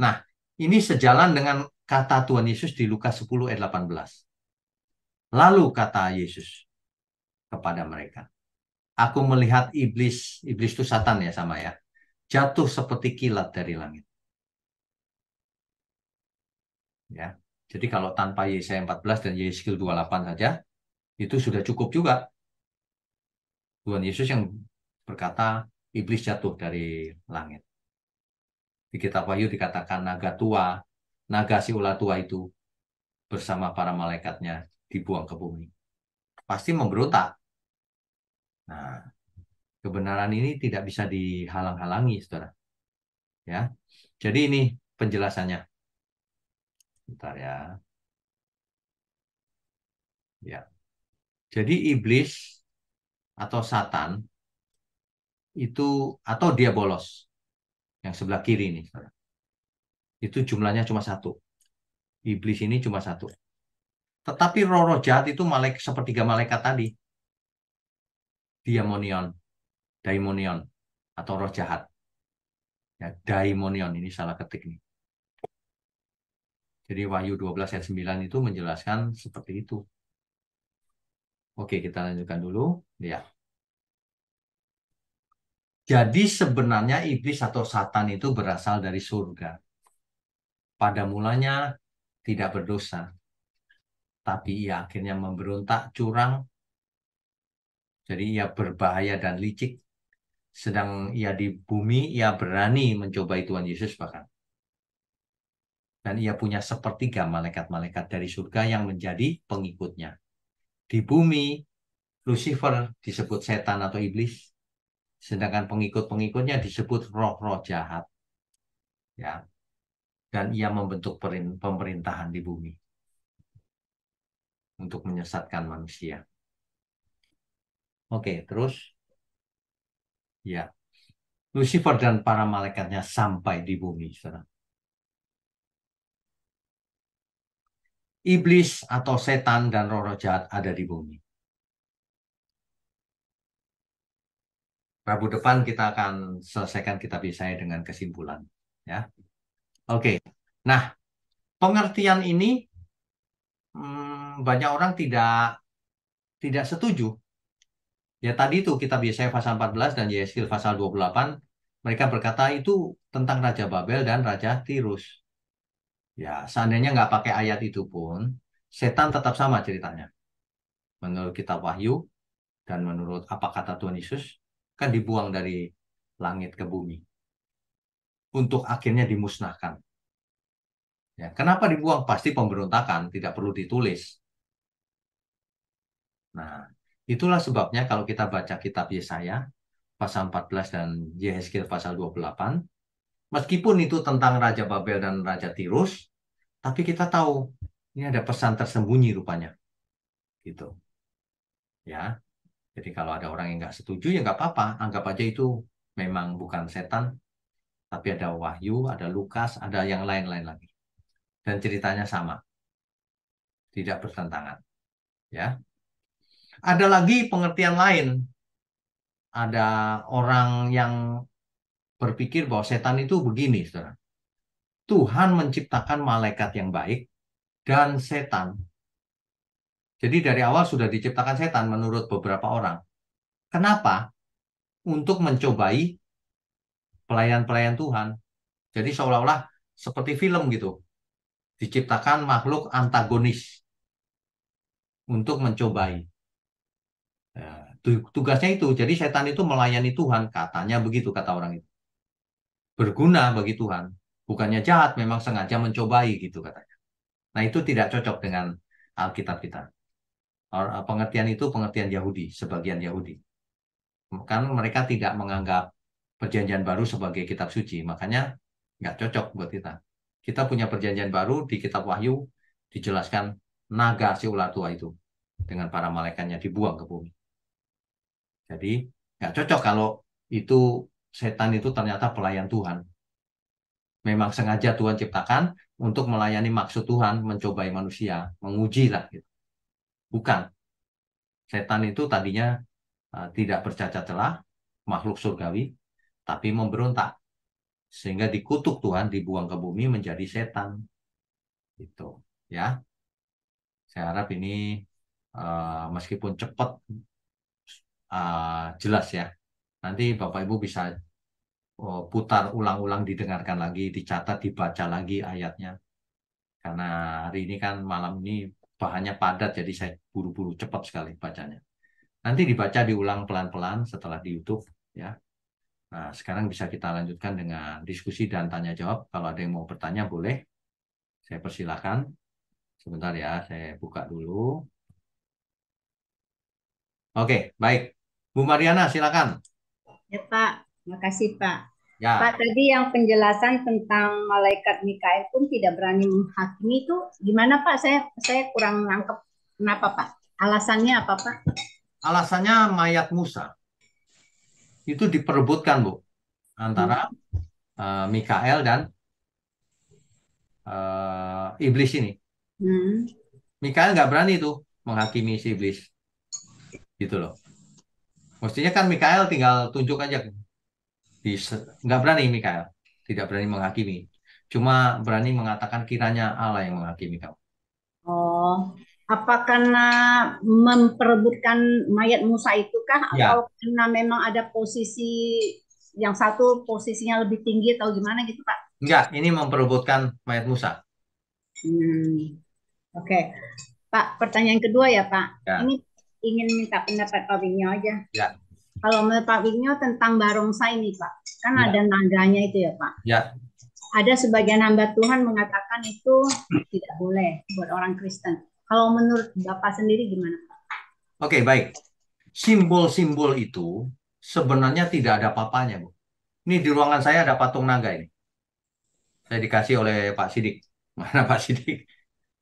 Nah, ini sejalan dengan kata Tuhan Yesus di Lukas 10 ayat 18. Lalu kata Yesus kepada mereka, aku melihat iblis, iblis itu satan ya sama ya, jatuh seperti kilat dari langit. Ya. Jadi kalau tanpa Yesaya 14 dan Yeskiel 28 saja, itu sudah cukup juga. Tuhan Yesus yang berkata, iblis jatuh dari langit. Di kitab Wahyu dikatakan naga tua, naga si ular tua itu bersama para malaikatnya dibuang ke bumi. Pasti memberontak. Nah, kebenaran ini tidak bisa dihalang-halangi, saudara. Ya, jadi ini penjelasannya. Bentar ya. Ya. Jadi iblis atau satan itu atau dia bolos yang sebelah kiri ini, saudara. Itu jumlahnya cuma satu. Iblis ini cuma satu. Tetapi roh-roh jahat itu sepertiga malaikat tadi. Diamonion, daimonion, atau roh jahat. Ya, daimonion, ini salah ketik nih. Jadi Wahyu 12 ayat 9 itu menjelaskan seperti itu. Oke, kita lanjutkan dulu. Ya. Jadi sebenarnya iblis atau satan itu berasal dari surga. Pada mulanya tidak berdosa. Tapi ia akhirnya memberontak, curang. Jadi ia berbahaya dan licik. Sedang ia di bumi, ia berani mencobai Tuhan Yesus bahkan. Dan ia punya sepertiga malaikat-malaikat dari surga yang menjadi pengikutnya. Di bumi, Lucifer disebut setan atau iblis, sedangkan pengikut-pengikutnya disebut roh-roh jahat. Ya, dan ia membentuk pemerintahan di bumi untuk menyesatkan manusia. Oke, terus ya, Lucifer dan para malaikatnya sampai di bumi, saudara. Iblis atau setan dan roh-roh jahat ada di bumi. Rabu depan kita akan selesaikan kitab Yesaya dengan kesimpulan. Ya, oke. Nah, pengertian ini banyak orang tidak setuju. Ya tadi itu kitab Yesaya pasal 14 dan Yesaya pasal 28, mereka berkata itu tentang Raja Babel dan Raja Tirus. Ya, seandainya nggak pakai ayat itu pun, setan tetap sama ceritanya. Menurut kitab Wahyu dan menurut apa kata Tuhan Yesus, kan dibuang dari langit ke bumi untuk akhirnya dimusnahkan. Ya, kenapa dibuang? Pasti pemberontakan, tidak perlu ditulis. Nah, itulah sebabnya kalau kita baca kitab Yesaya pasal 14 dan Yehezkiel pasal 28, meskipun itu tentang Raja Babel dan Raja Tirus, tapi kita tahu ini ada pesan tersembunyi rupanya. Gitu. Ya, jadi kalau ada orang yang nggak setuju ya nggak apa-apa, anggap aja itu memang bukan setan, tapi ada Wahyu, ada Lukas, ada yang lain-lain lagi. Dan ceritanya sama, tidak bertentangan. Ya, ada lagi pengertian lain. Ada orang yang berpikir bahwa setan itu begini, saudara. Tuhan menciptakan malaikat yang baik dan setan. Jadi dari awal sudah diciptakan setan menurut beberapa orang. Kenapa? Untuk mencobai pelayan-pelayan Tuhan. Jadi seolah-olah seperti film gitu. Diciptakan makhluk antagonis untuk mencobai. Ya, tugasnya itu. Jadi setan itu melayani Tuhan. Katanya begitu kata orang itu. Berguna bagi Tuhan. Bukannya jahat, memang sengaja mencobai gitu katanya. Nah itu tidak cocok dengan Alkitab kita. Pengertian itu pengertian Yahudi, sebagian Yahudi. Kan mereka tidak menganggap perjanjian baru sebagai kitab suci. Makanya nggak cocok buat kita. Kita punya perjanjian baru di kitab Wahyu dijelaskan naga si ular tua itu dengan para malaikatnya dibuang ke bumi. Jadi nggak cocok kalau itu setan itu ternyata pelayan Tuhan. Memang sengaja Tuhan ciptakan untuk melayani maksud Tuhan, mencobai manusia, menguji lah. Gitu. Bukan. Setan itu tadinya tidak bercacat celah, makhluk surgawi, tapi memberontak. Sehingga dikutuk Tuhan, dibuang ke bumi menjadi setan. Gitu. Ya, saya harap ini meskipun cepat jelas ya. Nanti Bapak Ibu bisa putar ulang-ulang, didengarkan lagi, dicatat, dibaca lagi ayatnya. Karena hari ini kan malam ini bahannya padat, jadi saya buru-buru cepat sekali bacanya. Nanti dibaca diulang pelan-pelan setelah di YouTube ya. Nah, sekarang bisa kita lanjutkan dengan diskusi dan tanya jawab. Kalau ada yang mau bertanya boleh, saya persilakan. Sebentar ya, saya buka dulu. Oke, baik. Bu Mariana, silakan. Ya Pak, makasih Pak. Pak, Ya, tadi yang penjelasan tentang malaikat Mikael pun tidak berani menghakimi itu gimana Pak? Saya kurang nangkep. Kenapa Pak? Alasannya apa Pak? alasannya mayat Musa itu diperebutkan, Bu, antara Hmm. Mikael dan iblis ini. Hmm. Mikael nggak berani tuh menghakimi si iblis, gitu loh. Mestinya kan Mikael tinggal tunjuk aja. Nggak berani Mikael, tidak berani menghakimi. Cuma berani mengatakan kiranya Allah yang menghakimi kamu. Oh, apa karena memperebutkan mayat Musa itu kah? Atau Ya, karena memang ada posisi yang satu posisinya lebih tinggi atau gimana gitu Pak? enggak, ini memperebutkan mayat Musa. Hmm. Oke, Pak, pertanyaan kedua ya, Pak. Ini Ya, ingin minta pendapat Pak Winyo aja. ya, Kalau menurut Pak Winyo tentang barongsai ini, Pak, kan ada ya, naganya itu ya, Pak. ya. ada sebagian hamba Tuhan mengatakan itu tidak boleh buat orang Kristen. Kalau menurut Bapak sendiri gimana? Oke, baik. Simbol-simbol itu sebenarnya tidak ada apa-apanya, Bu. Ini di ruangan saya ada patung naga ini. Saya dikasih oleh Pak Sidik. Mana Pak Sidik?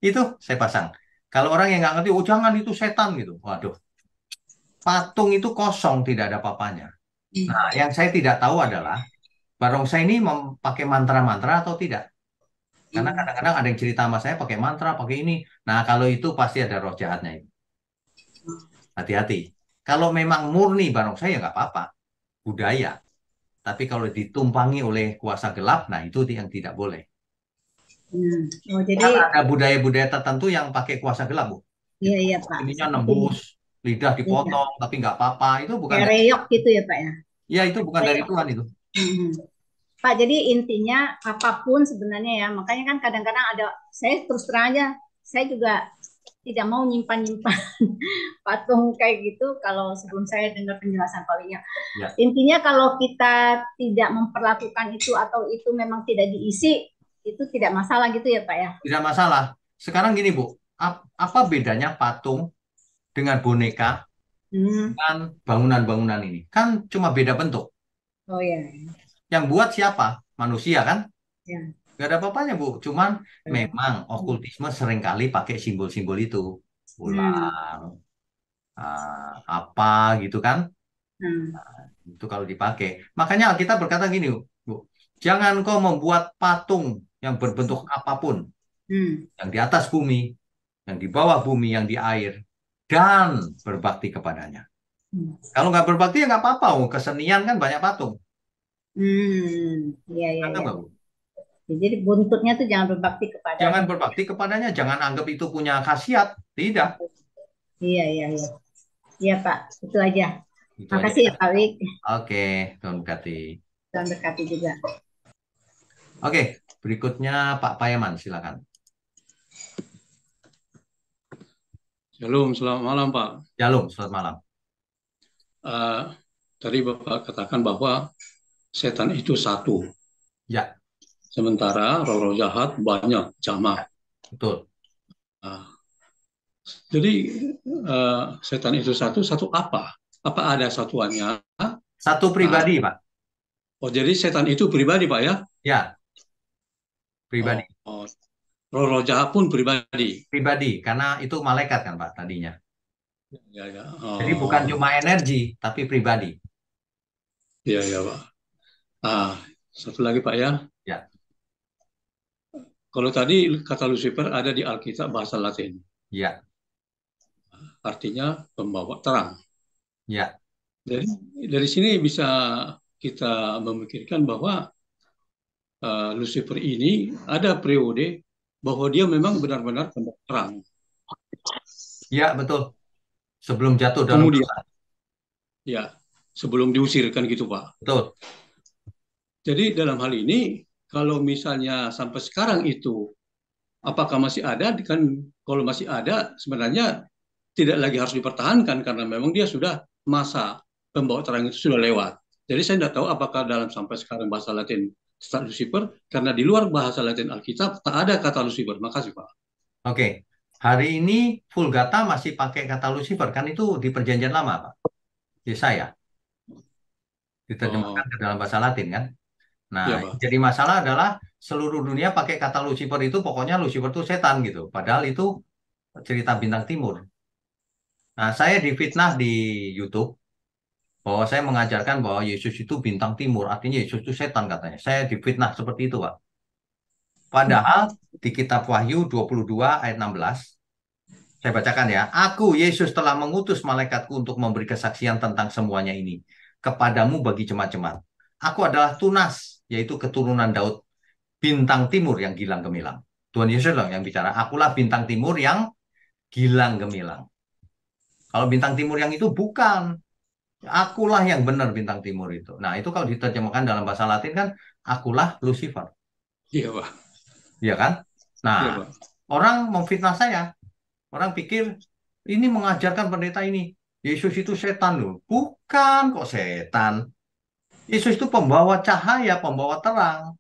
Itu saya pasang. Kalau orang yang nggak ngerti, oh jangan itu setan gitu. Waduh, patung itu kosong, tidak ada apa-apanya. Nah, yang saya tidak tahu adalah barongsai ini memakai mantra-mantra atau tidak. Karena kadang-kadang ada yang cerita sama saya pakai mantra, pakai ini. Nah, kalau itu pasti ada roh jahatnya itu. Hati-hati. Kalau memang murni barongsai ya nggak apa-apa. Budaya. Tapi kalau ditumpangi oleh kuasa gelap, nah itu yang tidak boleh. Oh, jadi Kan ada budaya-budaya tertentu yang pakai kuasa gelap, Bu. iya Itu iya Pak, ininya seperti nembus, lidah iya, dipotong, tapi nggak apa-apa. Itu bukan kayak dari, reok gitu ya Pak ya. ya itu bukan dari Reok. Tuhan itu. Hmm. Pak, jadi intinya apapun sebenarnya ya, makanya kan kadang-kadang ada, saya terus terang aja, saya juga tidak mau nyimpan-nyimpan patung kayak gitu kalau sebelum saya dengar penjelasan Pak Lia. Ya, Intinya kalau kita tidak memperlakukan itu atau itu memang tidak diisi, itu tidak masalah gitu ya Pak ya. tidak masalah. Sekarang gini, Bu. Apa bedanya patung dengan boneka Hmm. dengan bangunan-bangunan ini? Kan cuma beda bentuk. Oh ya, Yang buat siapa? Manusia kan? ya. Gak ada apa-apanya, Bu. Cuman Ya. memang okultisme seringkali pakai simbol-simbol itu. Hmm. Ular, apa gitu kan? Hmm. Itu kalau dipakai. Makanya kita berkata gini, Bu. Jangan kau membuat patung yang berbentuk apapun. Hmm. Yang di atas bumi, yang di bawah bumi, yang di air. Dan berbakti kepadanya. Hmm. Kalau nggak berbakti ya nggak apa-apa. Oh, kesenian kan banyak patung. Hmm. Iya, iya, Kata iya. nggak, Bu? Jadi buntutnya tuh jangan berbakti kepadanya. Jangan berbakti kepadanya. Jangan anggap itu punya khasiat. Tidak. Iya, iya, iya. Iya, Pak. Itu aja. Itu aja Makasih ya. ya, Pak Wik. Oke, Tuhan berkati. Tuhan berkati juga. Oke, berikutnya Pak Payaman, silakan. Shalom, selamat malam Pak. Shalom, selamat malam. Eh, Tadi Bapak katakan bahwa setan itu satu, Ya, sementara roh-roh jahat banyak, jamak. betul. Ah, jadi setan itu satu, satu apa? Apa ada satuannya? Satu Ah, pribadi, Pak. oh, jadi setan itu pribadi Pak ya? Ya, pribadi. Oh, oh. Roh-roh jahat pun pribadi. Pribadi, karena itu malaikat kan, Pak, tadinya. Ya, ya. Jadi bukan Oh, cuma energi, tapi pribadi. ya, ya Pak. Ah, satu lagi Pak ya. Ya, Kalau tadi kata Lucifer ada di Alkitab bahasa Latin, ya, artinya pembawa terang. ya. Dari dari sini bisa kita memikirkan bahwa Lucifer ini ada periode bahwa dia memang benar-benar terang. Ya, betul. Sebelum jatuh dalam Kemudian, dosa. ya, sebelum diusirkan gitu, Pak. Betul. Jadi dalam hal ini, kalau misalnya sampai sekarang itu, apakah masih ada? Kan kalau masih ada, sebenarnya tidak lagi harus dipertahankan karena memang dia sudah masa pembawa terang itu sudah lewat. Jadi saya tidak tahu apakah dalam sampai sekarang bahasa Latin start Lucifer, karena di luar bahasa Latin Alkitab tak ada kata Lucifer. Makasih Pak. Oke. Hari ini Vulgata masih pakai kata Lucifer, kan itu di Perjanjian Lama, Pak. Yesaya. Diterjemahkan Oh, ke dalam bahasa Latin, kan? Nah, ya yang Pak. jadi masalah adalah seluruh dunia pakai kata Lucifer itu, pokoknya Lucifer itu setan gitu. Padahal itu cerita bintang timur. Nah, saya difitnah di YouTube bahwa saya mengajarkan bahwa Yesus itu bintang timur, artinya Yesus itu setan katanya. Saya difitnah seperti itu, Pak. Padahal di kitab Wahyu 22 ayat 16, saya bacakan ya. Aku, Yesus, telah mengutus malaikatku untuk memberi kesaksian tentang semuanya ini kepadamu bagi jemaat-jemaat. Aku adalah Tunas, yaitu keturunan Daud, bintang timur yang gilang gemilang. Tuhan Yesus loh yang bicara. Akulah bintang timur yang gilang gemilang. Kalau bintang timur yang itu bukan. Akulah yang benar bintang timur itu. Nah, itu kalau diterjemahkan dalam bahasa Latin kan, akulah Lucifer. Iya Pak. Iya kan? Nah, Iya Pak. orang memfitnah saya. Orang pikir, ini mengajarkan pendeta ini. Yesus itu setan loh. Bukan kok setan. Yesus itu pembawa cahaya, pembawa terang.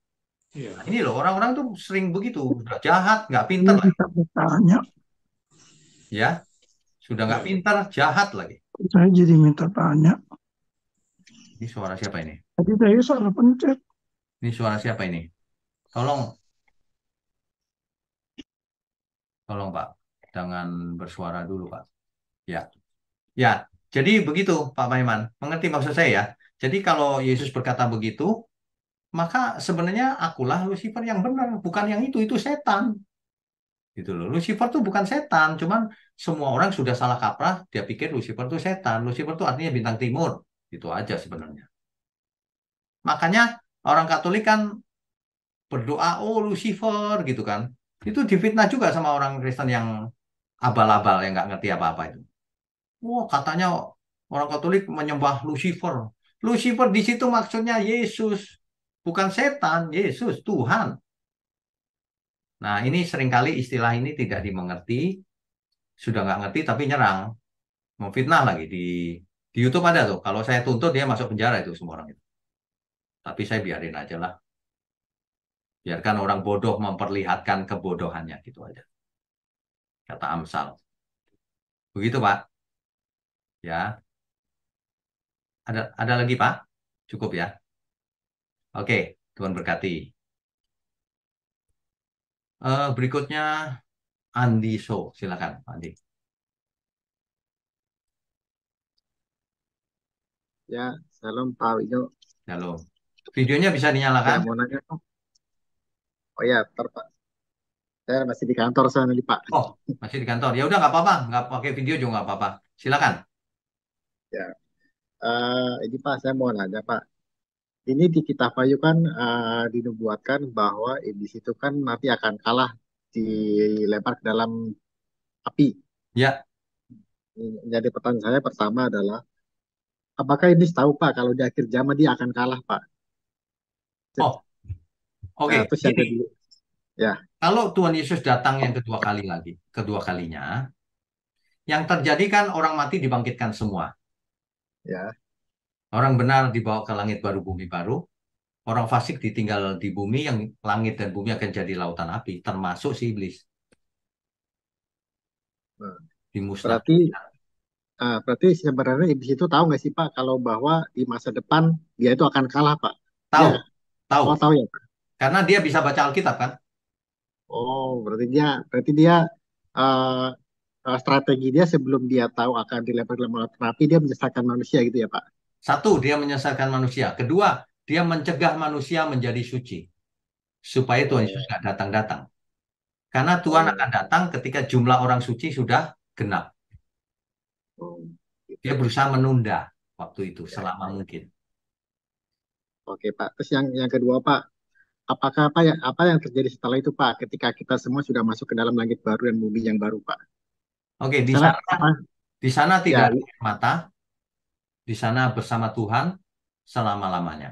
Iya. Nah, ini loh, orang-orang tuh sering begitu. Udah jahat, nggak pinter Ini lagi. bisa bertanya. Ya, sudah nggak Iya. pinter, jahat lagi. Saya jadi minta tanya. Ini suara siapa ini? Tadi saya salah pencet. Ini suara siapa ini? Tolong, tolong Pak. Jangan bersuara dulu Pak. Ya, ya. Jadi begitu Pak Maiman. Mengerti maksud saya ya? Jadi kalau Yesus berkata begitu, maka sebenarnya akulah Lucifer yang benar, bukan yang itu setan. Gitu loh. Lucifer tuh bukan setan, cuman semua orang sudah salah kaprah, dia pikir Lucifer tuh setan. Lucifer tuh artinya bintang timur. Itu aja sebenarnya. Makanya orang Katolik kan berdoa, oh Lucifer gitu kan. Itu difitnah juga sama orang Kristen yang abal-abal, yang nggak ngerti apa-apa itu. Wah, katanya orang Katolik menyembah Lucifer. Lucifer di situ maksudnya Yesus. Bukan setan, Yesus, Tuhan. Nah, ini seringkali istilah ini tidak dimengerti, sudah nggak ngerti tapi nyerang. Memfitnah lagi di YouTube ada tuh. Kalau saya tuntut dia masuk penjara itu semua orang itu. Tapi saya biarin aja lah. Biarkan orang bodoh memperlihatkan kebodohannya gitu aja. Kata Amsal. Begitu Pak. Ya. Ada lagi Pak? Cukup ya. Oke, Tuhan berkati. Berikutnya Andi Show. Silakan Andi. Ya, salam Pak Wijo. Halo. Videonya bisa Ya, dinyalakan? mau nanya Pak. Oh ya, ntar Pak. Saya masih di kantor sana nih Pak. Oh, masih di kantor. Ya udah nggak apa-apa. Nggak pakai video juga nggak apa-apa. Silakan. Ya, ini Pak, saya mau nanya Pak. Ini di Kitab Wahyu kan dinubuatkan bahwa iblis itu kan nanti akan kalah dilempar ke dalam api. Ya. Jadi pertanyaan saya pertama adalah, apakah iblis tahu Pak kalau di akhir zaman dia akan kalah Pak? Oh, oke. Terus yang Gini. kedua, ya, Kalau Tuhan Yesus datang yang kedua kalinya, yang terjadi kan orang mati dibangkitkan semua. ya, Orang benar dibawa ke langit baru, bumi baru. Orang fasik ditinggal di bumi, yang langit dan bumi akan jadi lautan api, termasuk si iblis. Nah, Dimusnahkan. berarti berarti sebenarnya iblis itu tahu nggak sih Pak kalau bahwa di masa depan dia itu akan kalah Pak? Tahu, Dia, tahu. oh tahu ya Pak. Karena dia bisa baca Alkitab kan? Oh, berarti dia uh, strategi dia sebelum dia tahu akan dilempar dalam alat terapi dia menyesatkan manusia gitu ya Pak. Satu, dia menyesatkan manusia. Kedua, dia mencegah manusia menjadi suci. Supaya Tuhan Yesus Oh, nggak datang-datang. Karena Tuhan akan oh, datang ketika jumlah orang suci sudah genap. oh, gitu. Dia berusaha menunda waktu itu Ya, selama ya. mungkin. Oke Pak. Terus yang kedua Pak, apakah apa yang terjadi setelah itu Pak ketika kita semua sudah masuk ke dalam langit baru dan bumi yang baru Pak? Oke, Sana apa? di sana tidak Ya, ada air mata, di sana bersama Tuhan selama-lamanya.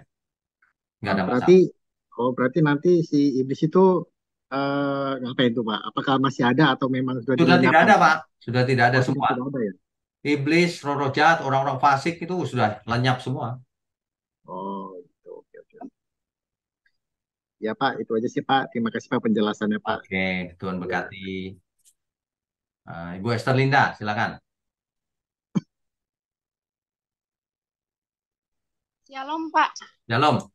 Nggak ada berarti masalah. berarti nanti si iblis itu ngapain tuh Pak? Apakah masih ada atau memang sudah Sudah tidak dilenyapkan ada, Pak? Pak. Sudah tidak ada Oh, sudah semua. tidak ada ya? Iblis, roh-roh jahat, orang-orang fasik itu sudah lenyap semua. Oh, gitu. Oke, oke. Ya Pak, itu aja sih Pak. Terima kasih Pak penjelasannya Pak. Oke, Tuhan Ya, berkati. Ibu Esther Linda, silakan. Shalom Pak. Shalom.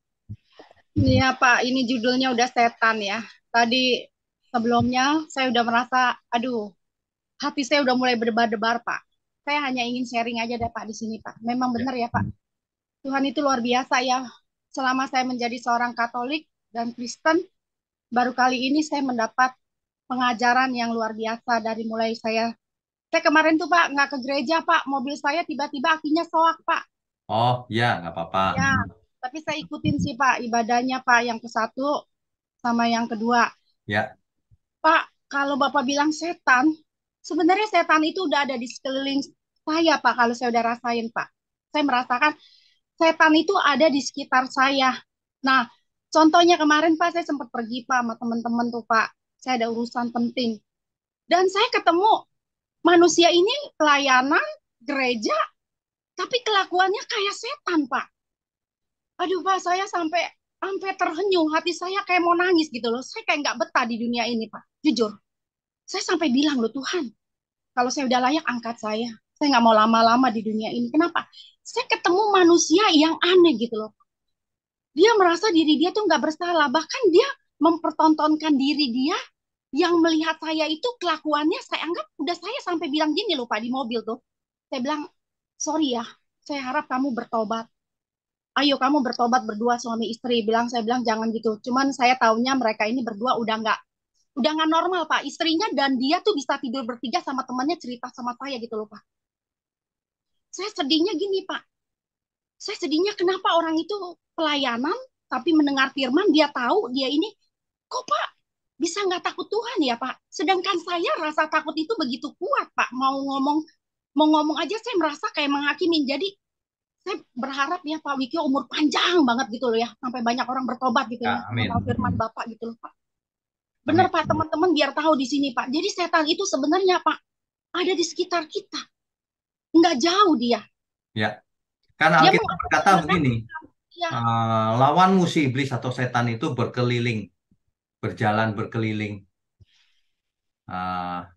Iya Pak, ini judulnya udah setan ya. Tadi sebelumnya saya udah merasa, aduh, hati saya udah mulai berdebar-debar Pak. Saya hanya ingin sharing aja deh Pak di sini Pak. Memang Ya. benar ya Pak. Tuhan itu luar biasa ya. Selama saya menjadi seorang Katolik dan Kristen, baru kali ini saya mendapat pengajaran yang luar biasa dari mulai saya. Saya kemarin tuh Pak nggak ke gereja Pak, mobil saya tiba-tiba akinya soak Pak. Oh, ya, nggak apa-apa. Ya, tapi saya ikutin sih Pak ibadahnya Pak yang ke satu sama yang kedua. Ya, Pak, kalau Bapak bilang setan, sebenarnya setan itu udah ada di sekeliling saya Pak kalau saya udah rasain Pak. Saya merasakan setan itu ada di sekitar saya. Nah, contohnya kemarin Pak saya sempat pergi Pak sama teman-teman tuh Pak. Saya ada urusan penting. Dan saya ketemu manusia ini pelayanan gereja, tapi kelakuannya kayak setan Pak. Aduh Pak, saya sampai sampai terhenyum, hati saya kayak mau nangis gitu loh. Saya kayak nggak betah di dunia ini, Pak. Jujur. Saya sampai bilang loh, Tuhan, kalau saya udah layak, angkat saya. Saya nggak mau lama-lama di dunia ini. Kenapa? Saya ketemu manusia yang aneh gitu loh. Dia merasa diri dia tuh nggak bersalah. Bahkan dia mempertontonkan diri dia yang melihat saya itu kelakuannya, saya anggap udah saya sampai bilang gini loh Pak di mobil tuh. Saya bilang, sorry ya, saya harap kamu bertobat. Ayo kamu bertobat berdua suami istri. Saya bilang jangan gitu. Cuman saya taunya mereka ini berdua udah nggak normal Pak. Istrinya dan dia tuh bisa tidur bertiga sama temannya cerita sama saya gitu loh Pak. Saya sedihnya gini Pak. Saya sedihnya kenapa orang itu pelayanan tapi mendengar firman dia tahu dia ini kok Pak bisa nggak takut Tuhan ya Pak? Sedangkan saya rasa takut itu begitu kuat Pak. Mau ngomong aja saya merasa kayak menghakimin. Jadi saya berharap ya Pak Wikyo umur panjang banget gitu loh ya. Sampai banyak orang bertobat gitu ya. Ya, amin. Mengenal firman Bapak gitu loh Pak. Benar Amin. Pak teman-teman biar tahu di sini Pak. Jadi setan itu sebenarnya Pak ada di sekitar kita. Nggak jauh dia. Ya, kan Dia Alkitab berkata begini, ya, lawanmu si iblis atau setan itu berkeliling, berjalan berkeliling, uh,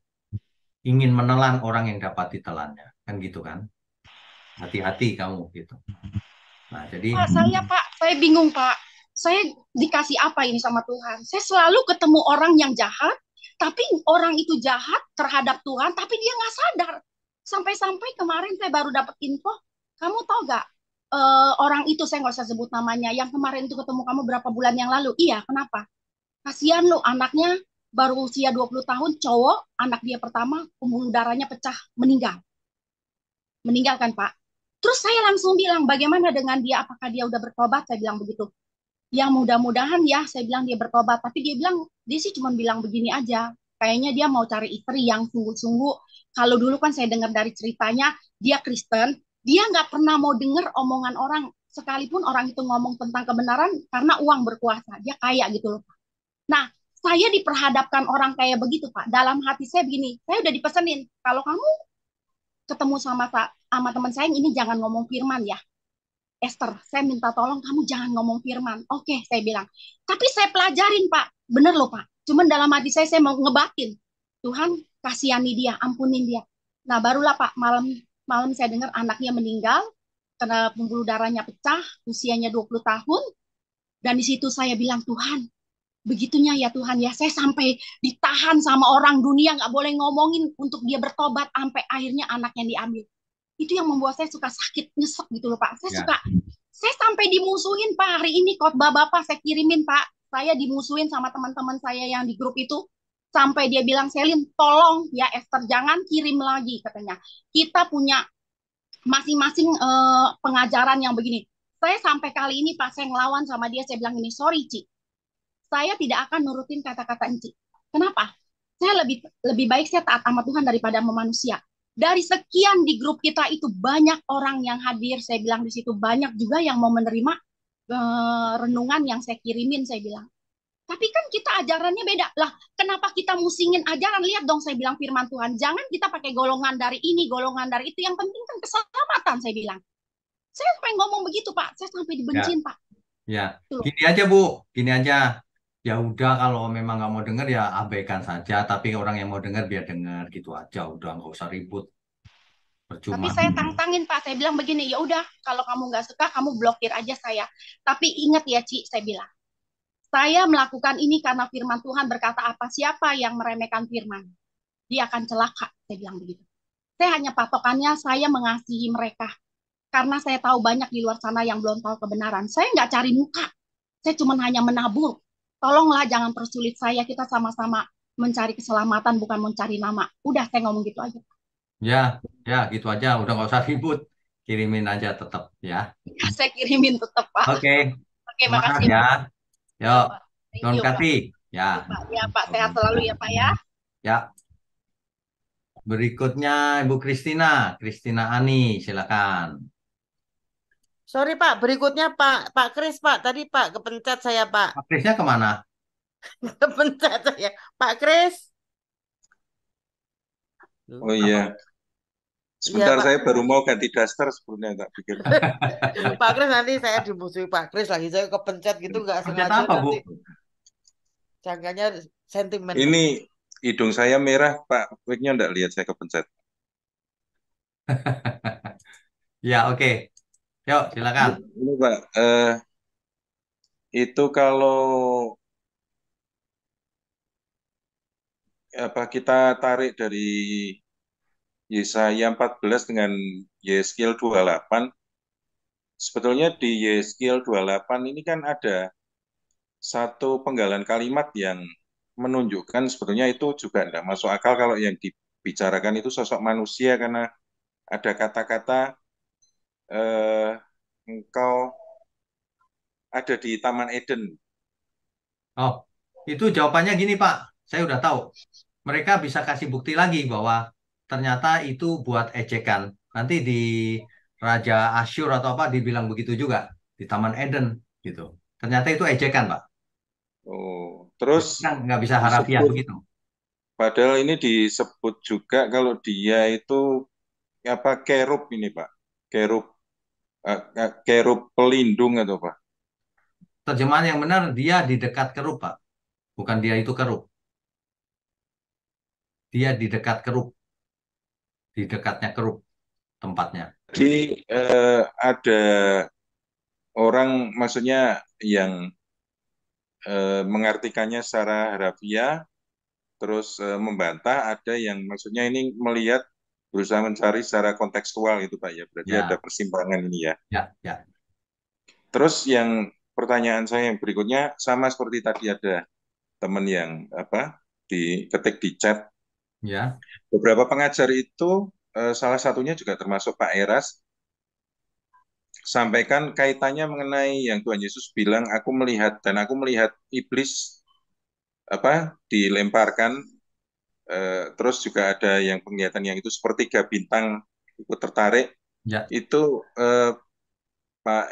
ingin menelan orang yang dapat ditelannya, kan gitu kan? Hati-hati kamu gitu. Nah, jadi Pak, saya bingung Pak. Saya dikasih apa ini sama Tuhan? Saya selalu ketemu orang yang jahat, tapi orang itu jahat terhadap Tuhan, tapi dia nggak sadar. Sampai-sampai kemarin saya baru dapat info, kamu tahu gak orang itu saya nggak usah sebut namanya, yang kemarin itu ketemu kamu berapa bulan yang lalu? Iya, kenapa? Kasihan lo, anaknya baru usia 20 tahun, cowok, anak dia pertama, pembuluh darahnya pecah, meninggal. Meninggal kan Pak? Terus saya langsung bilang, bagaimana dengan dia? Apakah dia udah bertobat? Saya bilang begitu. Ya mudah-mudahan ya, saya bilang dia bertobat. Tapi dia bilang, dia sih cuma bilang begini aja. Kayaknya dia mau cari istri yang sungguh-sungguh. Kalau dulu kan saya dengar dari ceritanya, dia Kristen. Dia nggak pernah mau dengar omongan orang. Sekalipun orang itu ngomong tentang kebenaran, karena uang berkuasa. Dia kaya gitu loh. Nah, saya diperhadapkan orang kayak begitu, Pak. Dalam hati saya begini, saya udah dipesenin, kalau kamu ketemu sama teman saya ini jangan ngomong firman ya. Esther, saya minta tolong kamu jangan ngomong firman. Oke, saya bilang. Tapi saya pelajarin, Pak. Bener loh, Pak. Cuman dalam hati saya mau ngebatin. Tuhan, kasihani dia, ampunin dia. Nah, barulah, Pak, malam saya dengar anaknya meninggal karena pembuluh darahnya pecah, usianya 20 tahun. Dan di situ saya bilang, Tuhan, begitunya ya Tuhan ya. Saya sampai ditahan sama orang dunia, nggak boleh ngomongin untuk dia bertobat, sampai akhirnya anaknya diambil. Itu yang membuat saya suka sakit, nyesek gitu loh Pak. ya, Saya sampai dimusuhin Pak. Hari ini khotbah Bapak saya kirimin Pak. Saya dimusuhin sama teman-teman saya yang di grup itu. Sampai dia bilang, Selin, tolong ya Esther, jangan kirim lagi katanya. Kita punya masing-masing pengajaran yang begini. Saya sampai kali ini Pak, saya ngelawan sama dia, saya bilang ini, sorry Ci, saya tidak akan nurutin kata-kata Ci. Kenapa? Saya lebih baik saya taat sama Tuhan daripada sama manusia. Dari sekian di grup kita itu banyak orang yang hadir, saya bilang di situ banyak juga yang mau menerima renungan yang saya kirimin, saya bilang. Tapi kan kita ajarannya beda. Lah, kenapa kita musingin ajaran? Lihat dong, saya bilang firman Tuhan. Jangan kita pakai golongan dari ini, golongan dari itu. Yang penting kan keselamatan, saya bilang. Saya sampai ngomong begitu, Pak. Saya sampai ya, dibencin, Pak. ya. Tuh. Gini aja Bu, gini aja. Ya udah kalau memang nggak mau dengar ya abaikan saja. Tapi orang yang mau dengar biar dengar gitu aja. Udah nggak usah ribut. Tapi Percuma. saya tantangin Pak, saya bilang begini, ya udah kalau kamu nggak suka kamu blokir aja saya. Tapi ingat ya Ci, saya bilang, saya melakukan ini karena firman Tuhan berkata apa, siapa yang meremehkan firman, dia akan celaka, saya bilang begitu. Saya hanya patokannya saya mengasihi mereka, karena saya tahu banyak di luar sana yang belum tahu kebenaran. Saya nggak cari muka, saya cuma hanya menabur. Tolonglah jangan persulit saya, kita sama-sama mencari keselamatan bukan mencari nama. Udah saya ngomong gitu aja. Ya, ya gitu aja. Udah nggak usah ribut. Kirimin aja tetap ya. Saya kirimin tetap Pak. Oke, Oke, semangat makasih ya. Pak. Yuk, Thank non you, Pak. Kati. Ya. Ya, Pak. Sehat selalu ya, Pak ya. Ya. Berikutnya Ibu Kristina, Kristina Ani, silakan. Sorry Pak, berikutnya Pak Kris Pak. Tadi Pak kepencet saya Pak. Pak Krisnya kemana? Kepencet saya. Pak Kris. Oh iya, Iya Sebentar Pak. saya baru mau ganti daster sebenarnya tak pikir. Pak Kris nanti saya dimusuhi Pak Kris lagi. Saya kepencet gitu nggak Pencet sengaja apa, Bu? nanti sangkanya sentimen. Ini hidung saya merah, Pak. Wignya enggak lihat saya kepencet. Ya, oke. Yuk, silakan. Ini Pak, itu kalau apa kita tarik dari Yesaya 14 dengan Yeskiel 28, sebetulnya di Yeskiel 28 ini kan ada satu penggalan kalimat yang menunjukkan sebetulnya itu juga tidak masuk akal kalau yang dibicarakan itu sosok manusia karena ada kata-kata eh, engkau ada di Taman Eden. Oh, itu jawabannya gini, Pak. Saya udah tahu. Mereka bisa kasih bukti lagi bahwa ternyata itu buat ejekan. Nanti di Raja Asyur atau apa dibilang begitu juga di Taman Eden gitu. Ternyata itu ejekan, Pak. Oh, Jadi terus kan nggak bisa harafiah disebut, begitu. padahal ini disebut juga kalau dia itu apa kerub ini Pak, kerub kerub pelindung atau Pak. Terjemahan yang benar dia di dekat kerub, Pak. Bukan dia itu kerub. Dia di dekat kerub, di dekatnya kerub tempatnya. Jadi ada orang maksudnya yang mengartikannya secara harafiah, terus membantah, ada yang maksudnya ini melihat berusaha mencari secara kontekstual itu Pak ya, berarti ada Ya, persimpangan ini ya. ya, ya, Terus yang pertanyaan saya yang berikutnya sama seperti tadi ada teman yang apa diketik di chat. ya, Beberapa pengajar itu salah satunya juga termasuk Pak Eras sampaikan kaitannya mengenai yang Tuhan Yesus bilang aku melihat dan aku melihat iblis apa dilemparkan terus juga ada yang penglihatan yang itu sepertiga bintang ikut tertarik ya, itu Pak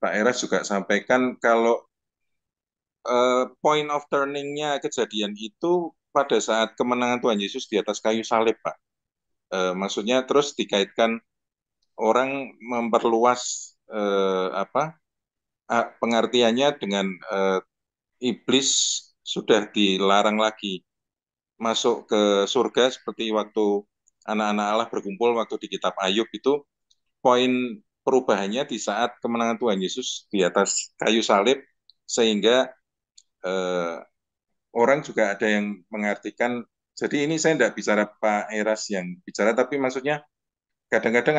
Pak Eras juga sampaikan kalau point of turning-nya kejadian itu pada saat kemenangan Tuhan Yesus di atas kayu salib, Pak. Maksudnya terus dikaitkan orang memperluas apa pengertiannya dengan iblis sudah dilarang lagi masuk ke surga seperti waktu anak-anak Allah berkumpul waktu di kitab Ayub itu poin perubahannya di saat kemenangan Tuhan Yesus di atas kayu salib sehingga eh, orang juga ada yang mengartikan, jadi ini saya tidak bicara Pak Eras yang bicara, tapi maksudnya kadang-kadang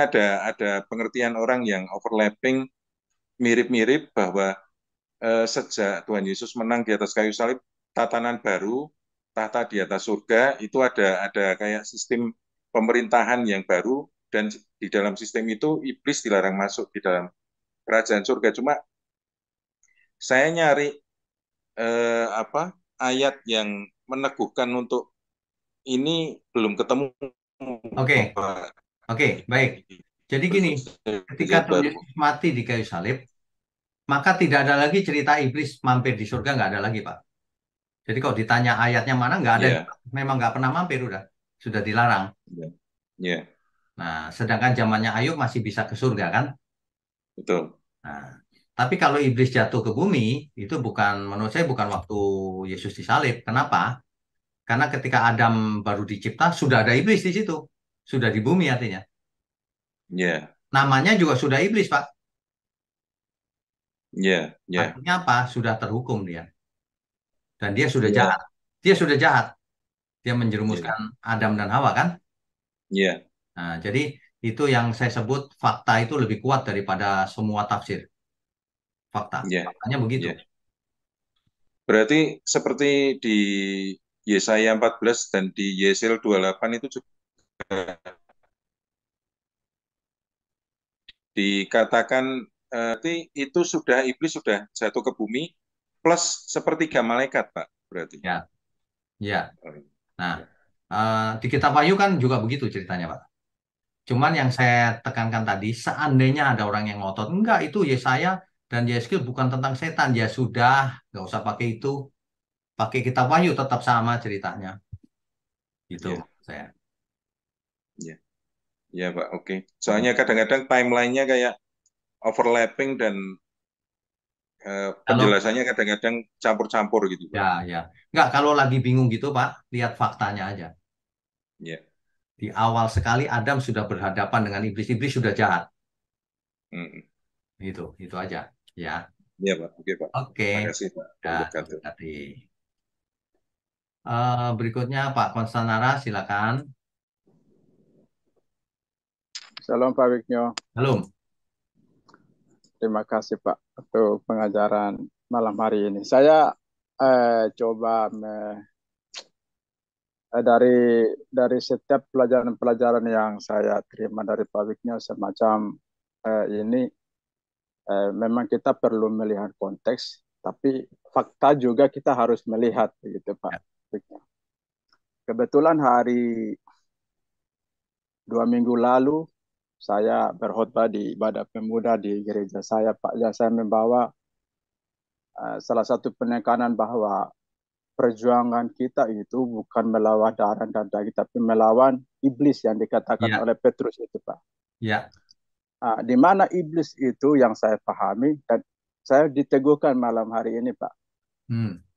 ada pengertian orang yang overlapping, mirip-mirip bahwa sejak Tuhan Yesus menang di atas kayu salib, tatanan baru, tahta di atas surga, itu ada kayak sistem pemerintahan yang baru, dan di dalam sistem itu iblis dilarang masuk di dalam kerajaan surga. Cuma saya nyari apa ayat yang meneguhkan untuk ini belum ketemu oke, Pak. oke, baik. Jadi gini, ketika Yang Tuhan baru. Yesus mati di kayu salib, maka tidak ada lagi cerita iblis mampir di surga, nggak ada lagi, Pak. Jadi kalau ditanya ayatnya mana, nggak ada. Ya, Memang nggak pernah mampir, sudah dilarang. ya, ya, Nah, sedangkan zamannya Ayub masih bisa ke surga, kan? betul. Nah, tapi kalau iblis jatuh ke bumi, itu bukan, menurut saya bukan waktu Yesus disalib. Kenapa? Karena ketika Adam baru dicipta, sudah ada iblis di situ. Sudah di bumi artinya. Ya, Namanya juga sudah iblis, Pak. ya, ya, Artinya apa? Sudah terhukum dia. Dan dia sudah ya, jahat. Dia sudah jahat. Dia ya, menjerumuskan Adam dan Hawa, kan? ya, Nah, jadi itu yang saya sebut fakta itu lebih kuat daripada semua tafsir. Fakta. ya, Faktanya begitu. ya. Berarti seperti di Yesaya 14 dan di Yesel 28 itu juga dikatakan itu sudah iblis sudah jatuh ke bumi plus sepertiga malaikat, Pak. Berarti. Ya, ya. Oh, Nah, ya. di kitab Wahyu kan juga begitu ceritanya, Pak. Cuman yang saya tekankan tadi, seandainya ada orang yang ngotot, enggak, itu Yesaya dan Yeskil bukan tentang setan, ya sudah, nggak usah pakai itu. Pakai kitab Wahyu tetap sama ceritanya. Gitu Ya, saya. ya. Ya Pak, oke. Soalnya kadang-kadang timelinenya kayak overlapping dan Kalau penjelasannya kadang-kadang campur-campur gitu Pak. ya. Nggak, kalau lagi bingung gitu, Pak, lihat faktanya aja. Ya, Di awal sekali Adam sudah berhadapan dengan iblis. Iblis sudah jahat. mm. Itu aja. Ya. Ya Pak, oke Pak. Oke. Makasih Pak. Ya, Wabarakatuh. berarti. Berikutnya Pak Konstanara, silakan. Shalom Pak Wiknyo, Halo. terima kasih Pak untuk pengajaran malam hari ini. Saya coba dari setiap pelajaran-pelajaran yang saya terima dari Pak Wiknyo semacam ini, memang kita perlu melihat konteks, tapi fakta juga kita harus melihat, begitu Pak Ya. Wiknyo. Kebetulan hari 2 minggu lalu saya berkhotbah di ibadah pemuda di gereja saya, Pak. Ya, saya membawa salah satu penekanan bahwa perjuangan kita itu bukan melawan darah dan daging, tapi melawan iblis yang dikatakan Ya. oleh Petrus itu, Pak. Ya. Di mana iblis itu yang saya pahami dan saya diteguhkan malam hari ini, Pak.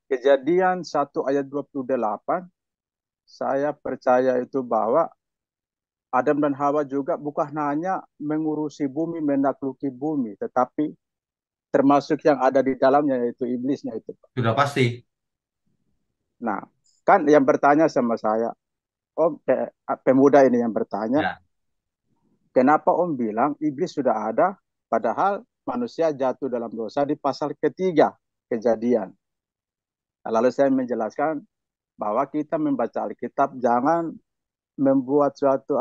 Kejadian 1 ayat 28, saya percaya itu bahwa Adam dan Hawa juga bukan hanya mengurusi bumi, menakluki bumi, tetapi termasuk yang ada di dalamnya, yaitu iblisnya itu, Pak. Sudah pasti. Nah, kan yang bertanya sama saya, Om, pemuda ini yang bertanya, Ya. kenapa Om bilang iblis sudah ada, padahal manusia jatuh dalam dosa di pasal ketiga Kejadian. Nah, lalu saya menjelaskan bahwa kita membaca Alkitab jangan membuat suatu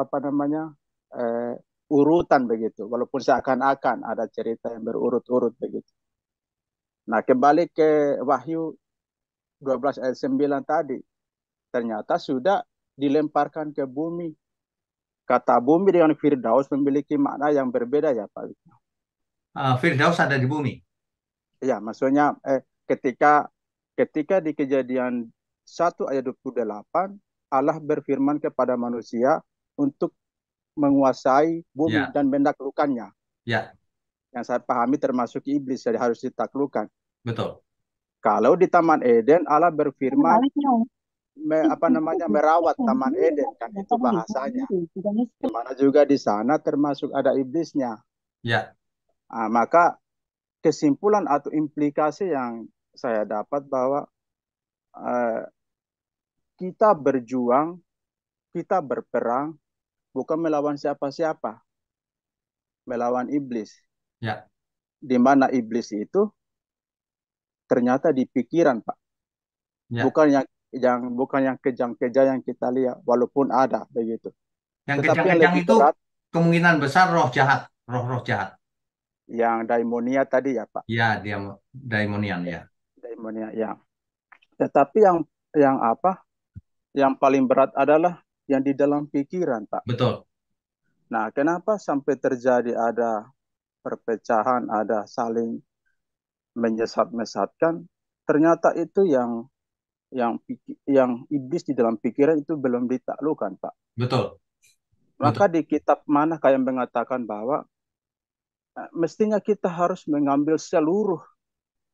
urutan begitu, walaupun seakan-akan ada cerita yang berurut-urut begitu. Nah, kembali ke Wahyu 12 ayat 9 tadi, ternyata sudah dilemparkan ke bumi. Kata bumi dengan Firdaus memiliki makna yang berbeda ya Pak. Firdaus ada di bumi. Ya, maksudnya ketika di Kejadian 1 ayat 28, Allah berfirman kepada manusia untuk menguasai bumi Ya. dan menaklukkannya. Ya. Yang saya pahami termasuk iblis, jadi harus ditaklukkan. Betul. Kalau di Taman Eden Allah berfirman merawat Taman Eden, kan itu bahasanya. Dimana juga di sana termasuk ada iblisnya. Ya. Maka kesimpulan atau implikasi yang saya dapat bahwa kita berjuang, kita berperang bukan melawan siapa-siapa, melawan iblis. Ya. Di mana iblis itu ternyata di pikiran, Pak. Ya. Bukan yang kejang-kejang yang kita lihat, walaupun ada begitu. Yang Tetapi yang kejang-kejang lebih itu berat, kemungkinan besar roh jahat, roh-roh jahat. yang daimonia tadi ya Pak. Ya, dia daimonian ya. Daimonia ya. Tetapi yang paling berat adalah yang di dalam pikiran, Pak. Betul. Nah, kenapa sampai terjadi ada perpecahan, ada saling menyesat-mesatkan? Ternyata itu yang iblis di dalam pikiran itu belum ditaklukkan, Pak. Betul. Maka di kitab mana kayak mengatakan bahwa mestinya kita harus mengambil seluruh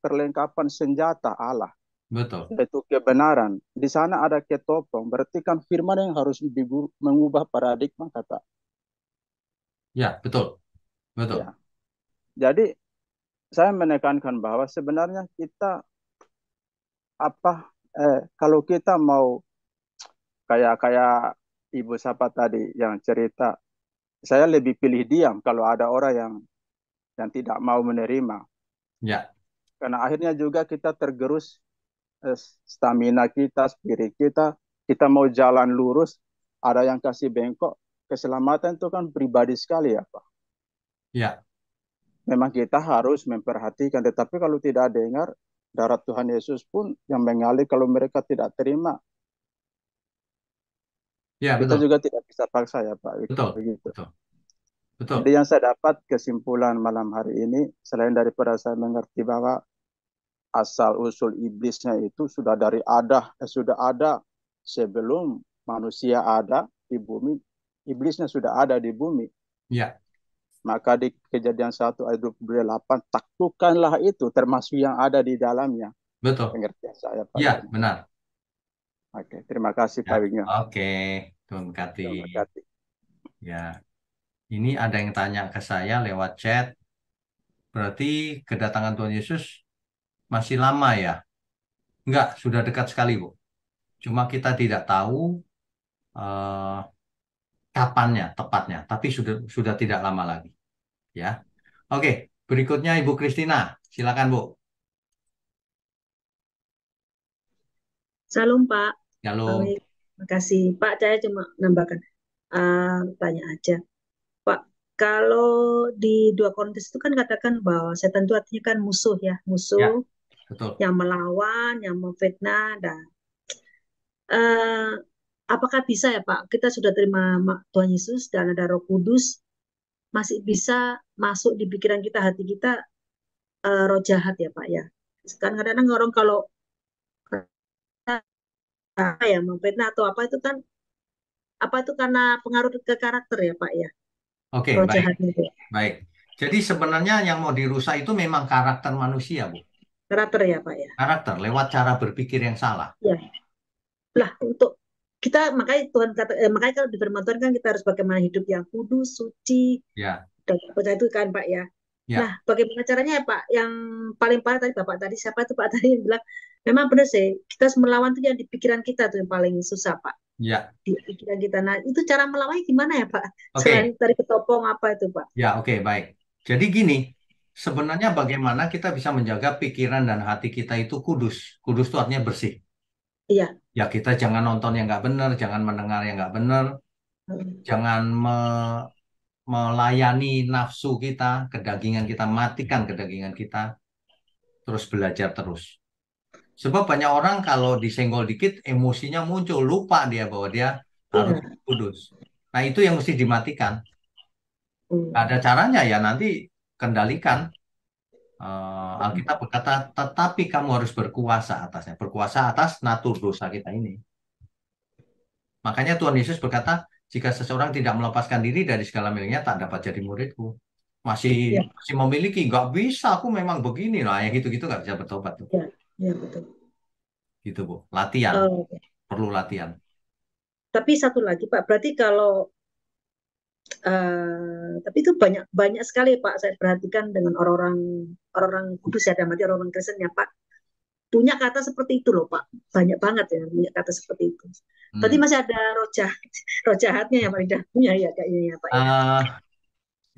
perlengkapan senjata Allah. Betul. Yaitu kebenaran. Di sana ada ketopong. Berarti kan firman yang harus mengubah paradigma, kata. Ya, betul. Betul. Ya. Jadi saya menekankan bahwa sebenarnya kita kalau kita mau kayak Ibu siapa tadi yang cerita, saya lebih pilih diam kalau ada orang yang tidak mau menerima. Ya. Karena akhirnya juga kita tergerus stamina kita, spirit kita mau jalan lurus, ada yang kasih bengkok. Keselamatan itu kan pribadi sekali ya Pak. Ya. Memang kita harus memperhatikan, tetapi kalau tidak dengar, darah Tuhan Yesus pun yang mengalir kalau mereka tidak terima. Ya, kita betul. juga tidak bisa paksa ya Pak. Betul. Begitu. Betul. Betul. Jadi yang saya dapat kesimpulan malam hari ini, selain daripada saya mengerti bahwa asal usul iblisnya itu sudah ada sebelum manusia ada di bumi, iblisnya sudah ada di bumi. Ya, Maka di Kejadian 1 ayat 28, taklukkanlah itu termasuk yang ada di dalamnya. betul. Pengertian saya, Pak. Ya, benar. Oke, terima kasih Ya, Pak Wigno. oke. Tuhan berkati. Terima kasih. Ya, ini ada yang tanya ke saya lewat chat. Berarti kedatangan Tuhan Yesus masih lama ya? Enggak, sudah dekat sekali, Bu. Cuma kita tidak tahu eh, kapannya, tepatnya. Tapi sudah tidak lama lagi. Ya. Oke, berikutnya Ibu Kristina. Silakan, Bu. Salam Pak. Shalom. Baik, makasih Pak. Saya cuma nambahkan tanya aja, Pak. Kalau di 2 Korintus itu kan katakan bahwa setan itu artinya kan musuh ya, Ya, musuh betul. yang melawan, yang memfitnah. Dan eh, apakah bisa ya Pak? Kita sudah terima Tuhan Yesus dan ada Roh Kudus, masih bisa masuk di pikiran kita, hati kita, roh jahat ya Pak ya. Kan kadang-kadang orang kalau apa ya memfitnah atau apa itu karena pengaruh ke karakter ya Pak ya, Oke, roh baik. jahatnya itu. Baik. Jadi sebenarnya yang mau dirusak itu memang karakter manusia, Bu. Karakter ya Pak ya. Karakter lewat cara berpikir yang salah. Ya. Lah untuk kita makanya Tuhan kata makanya kalau di firman Tuhan kan kita harus bagaimana hidup yang kudus, suci Ya, dan apa itu kan Pak ya. ya. Nah, bagaimana caranya ya Pak? Yang paling parah tadi Bapak tadi siapa itu Pak tadi yang bilang memang benar sih kita harus melawan itu yang di pikiran kita tuh yang paling susah Pak. Ya, Di pikiran kita. Nah, itu cara melawannya gimana ya Pak? oke. Selain dari ketopong apa itu Pak? Ya, oke, baik. Jadi gini, sebenarnya bagaimana kita bisa menjaga pikiran dan hati kita itu kudus. Kudus itu artinya bersih. Iya. Ya, kita jangan nonton yang nggak benar, jangan mendengar yang nggak benar, jangan melayani nafsu kita, kedagingan kita, matikan kedagingan kita, terus belajar terus. Sebab banyak orang kalau disenggol dikit, emosinya muncul, lupa dia bahwa dia harus Iya. kudus. Nah, itu yang mesti dimatikan. Hmm. Ada caranya ya, nanti kendalikan. Alkitab berkata, tetapi kamu harus berkuasa atasnya. Berkuasa atas natur dosa kita ini. Makanya Tuhan Yesus berkata, jika seseorang tidak melepaskan diri dari segala miliknya, tak dapat jadi muridku. Masih Iya. memiliki, nggak bisa, aku memang begini. Nah, yang gitu-gitu nggak bisa bertobat tuh. Iya. Iya betul. Gitu, Bu. Latihan. Perlu latihan. Tapi satu lagi Pak, berarti kalau tapi itu banyak sekali Pak, saya perhatikan dengan orang-orang kudus ya, dalam arti orang-orang Kristen ya Pak, punya kata seperti itu loh Pak, banyak banget ya punya kata seperti itu. Berarti masih ada roh jahatnya ya Pak, tidak punya ya kayaknya ya Pak ya.